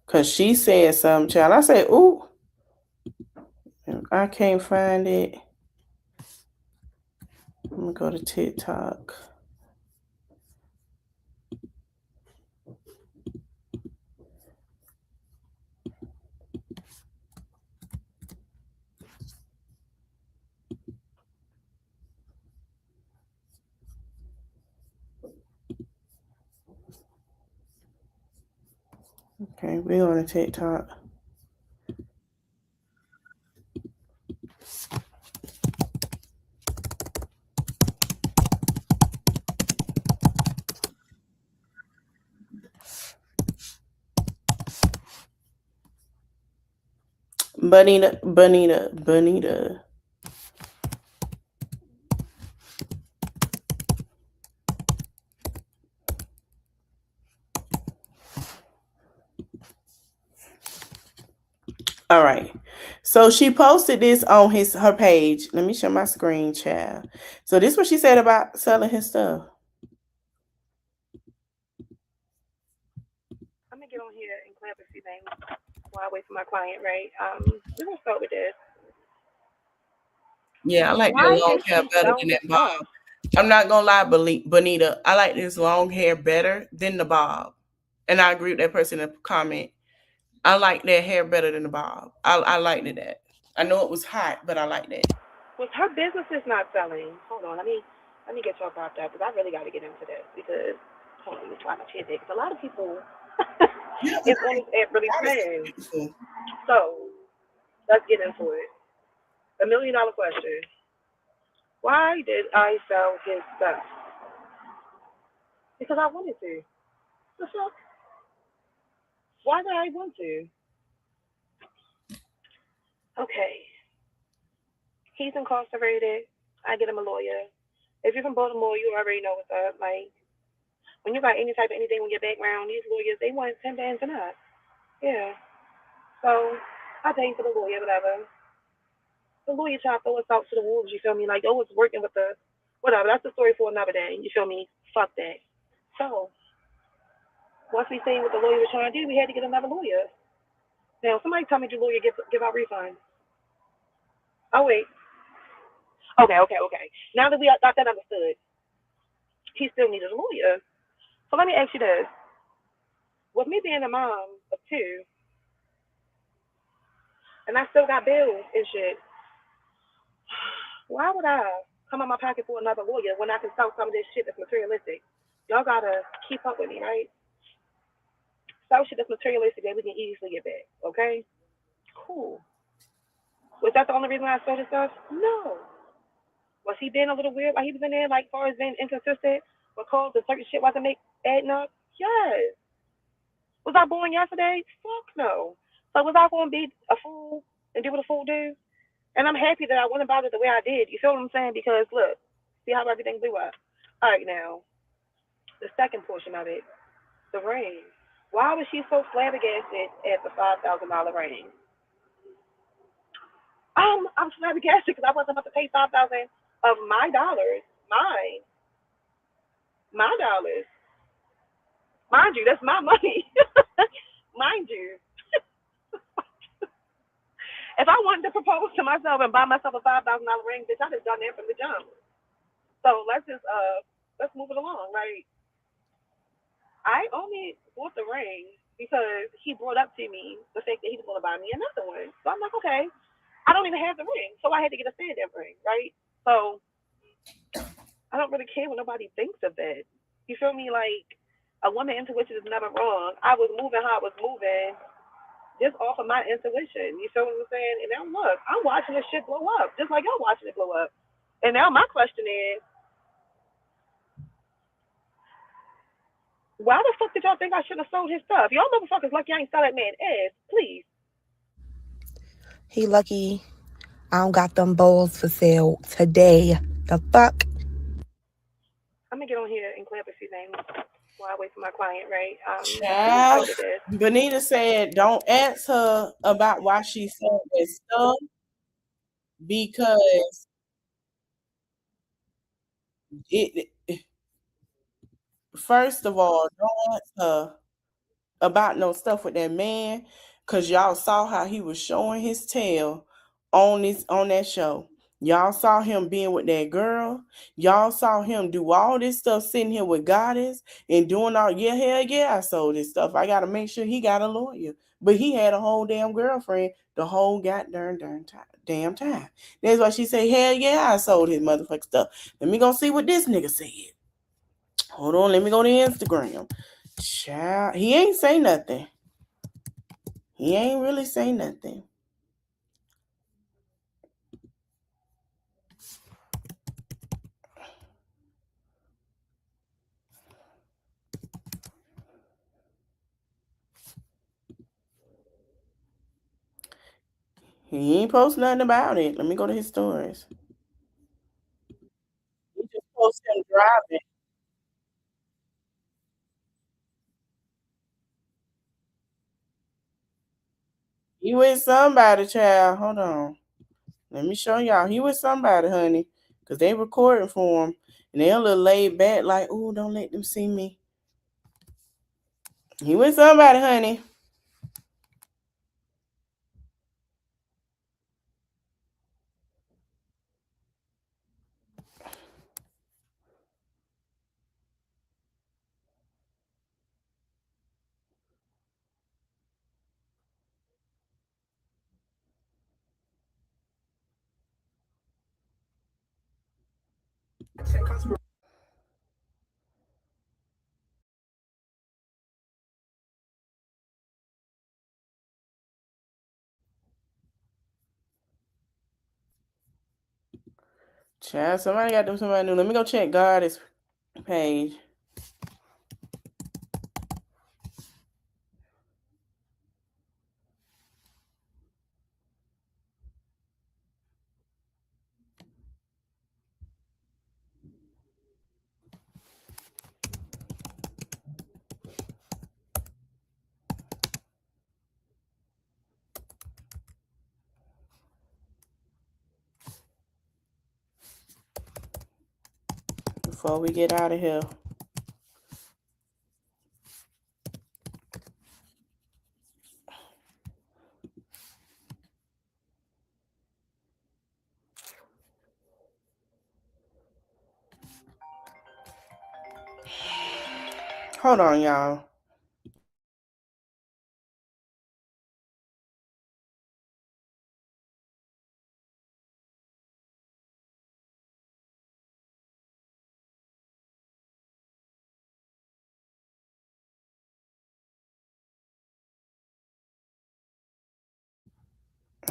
Cause she said something, child. I said, ooh, I can't find it. Let me go to TikTok. Okay, we're on a TikTok. Bonita. All right. So she posted this on her page. Let me show my screen, child. So this is what she said about selling his stuff. I'm gonna get on here and clap a few things while I wait for my client, right? We're gonna start with this. Yeah, I like that Why long is hair she better than selling that stuff? bob. I'm not gonna lie, Bonita. I like this long hair better than the bob, and I agree with that person in the comment. I like that hair better than the bob. I liked that. I know it was hot, but I like that. Was her business is not selling? Hold on, let me get y'all propped up because I really got to get into this because hold on, let me try my chin because a lot of people Yeah, is on this app really honestly, saying. beautiful. So let's get into it. $1 million question. Why did I sell his stuff? Because I wanted to. The fuck? Why did I want to? Okay. He's incarcerated. I get him a lawyer. If you're from Baltimore, you already know what's up. Like, when you got any type of anything in your background, these lawyers, they want 10 bands and up. Yeah. So, I paid for the lawyer, whatever. The lawyer tried to throw us out to the wolves, you feel me? Like, oh, it's working with the, whatever. That's the story for another day, you feel me? Fuck that. So, once we seen what the lawyer was trying to do, we had to get another lawyer. Now, somebody tell me the lawyer give out refunds. Oh, wait. Okay. Now that we got that understood, he still needed a lawyer. So let me ask you this. With me being a mom of two, and I still got bills and shit, why would I come out my pocket for another lawyer when I can sell some of this shit that's materialistic? Y'all gotta keep up with me, right? Sell shit that's materialistic that we can easily get back, okay? Cool. Was that the only reason I sold this stuff? No. Was he being a little weird while he was in there, like far as being inconsistent with calls and certain shit wasn't make adding up? Yes. Was I born yesterday? Fuck no. So was I gonna be a fool and do what a fool do? And I'm happy that I went about it the way I did. You feel what I'm saying? Because look, see how everything blew up. All right, now the second portion of it, the ring. Why was she so flabbergasted at the $5,000 ring? I'm flabbergasted because I wasn't about to pay 5,000 of my dollars, my dollars, mind you, that's my money, mind you. If I wanted to propose to myself and buy myself a $5,000 ring, bitch, I'd have done that from the jump. So let's move it along. Right? I only bought the ring because he brought up to me the fact that he was going to buy me another one. So I'm like, okay, I don't even have the ring, so I had to get a stand-up ring, right? So I don't really care what nobody thinks of that. You feel me? Like a woman intuition is never wrong. I was moving how I was moving, just off of my intuition. You feel what I'm saying? And now look, I'm watching this shit blow up, just like y'all watching it blow up. And now my question is, why the fuck did y'all think I should have sold his stuff? Y'all motherfuckers lucky I ain't sell that man ass, please. He lucky I don't got them bowls for sale today. The fuck? I'm gonna get on here and clear up a few things while I wait for my client, right? Child, Benita said, don't ask her about why she sold that stuff because it. First of all, don't ask her about no stuff with that man, cause y'all saw how he was showing his tail on that show. Y'all saw him being with that girl. Y'all saw him do all this stuff sitting here with Goddess and doing all, yeah, hell yeah, I sold this stuff. I gotta make sure he got a lawyer. But he had a whole damn girlfriend the whole goddamn damn time. That's why she said, hell yeah, I sold his motherfucking stuff. Let me go see what this nigga said. Hold on, let me go to Instagram. Child, he ain't say nothing. He ain't really say nothing. He ain't post nothing about it. Let me go to his stories. He just posted him driving. He with somebody, child. Hold on. Let me show y'all. He with somebody, honey. Because they recording for him. And they a little laid back, like, ooh, don't let them see me. He with somebody, honey. Child, somebody got them somebody new. Let me go check Goddess page. Before we get out of here. Hold on, y'all.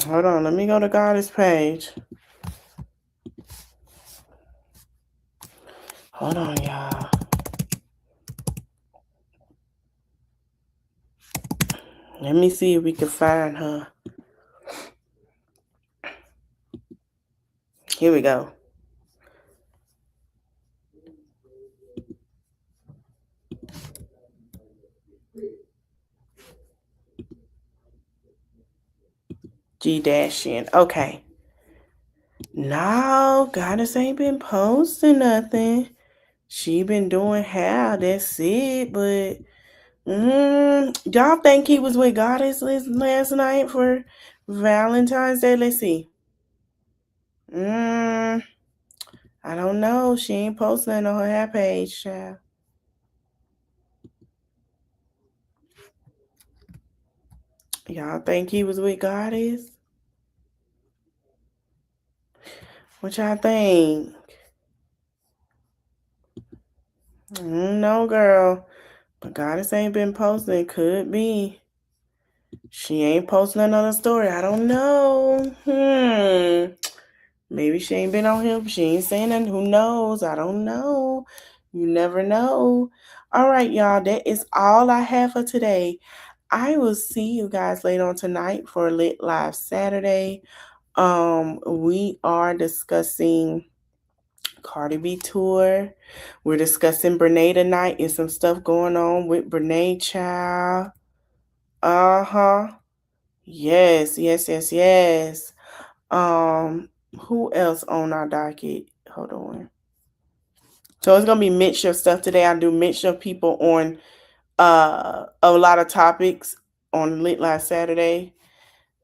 Hold on, let me go to Goddess page. Hold on, y'all. Let me see if we can find her. Here we go. G-Dashin. Okay. No, Goddess ain't been posting nothing. She been doing hair, that's it. But y'all think he was with Goddess last night for Valentine's Day? Let's see. I don't know. She ain't posting nothing on her hair page, child. Y'all think he was with Goddess? What y'all think? No, girl. But Goddess ain't been posting. Could be. She ain't posting another story. I don't know. Maybe she ain't been on him. She ain't saying nothing. Who knows? I don't know. You never know. All right, y'all. That is all I have for today. I will see you guys later on tonight for Lit Live Saturday. We are discussing Cardi B tour. We're discussing Brene tonight and some stuff going on with Brene child. Uh-huh. Yes. Who else on our docket? Hold on. So it's gonna be mixture of stuff today. I do mixture of people on a lot of topics on Lit Live Saturday.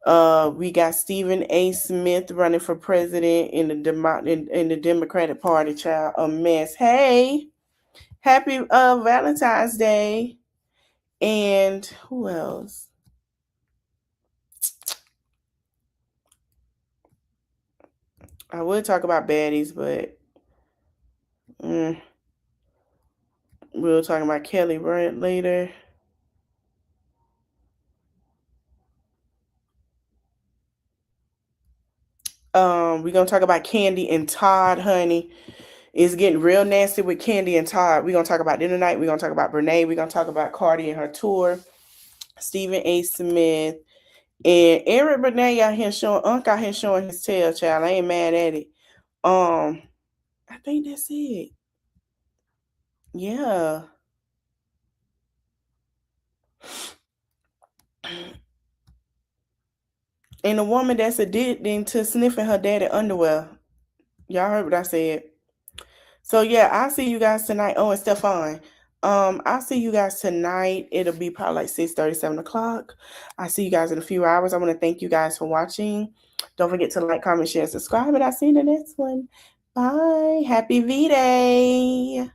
We got Stephen A. Smith running for president in the Democratic Party, child. A mess. Hey, happy Valentine's Day. And who else? I would talk about baddies, but we'll talk about Kelly Brent later. We're gonna talk about Candy and Todd, honey. It's getting real nasty with Candy and Todd. We're gonna talk about them tonight. We're gonna talk about Brene. We're gonna talk about Cardi and her tour. Stephen A. Smith. And Eric Benet out here showing his tail, child. I ain't mad at it. I think that's it. Yeah. And the woman that's addicted to sniffing her daddy underwear. Y'all heard what I said. So yeah, I'll see you guys tonight. Oh, and Stefan. I'll see you guys tonight. It'll be probably like 6:30, 7 o'clock. I'll see you guys in a few hours. I want to thank you guys for watching. Don't forget to like, comment, share, subscribe, and I'll see you in the next one. Bye. Happy V-Day.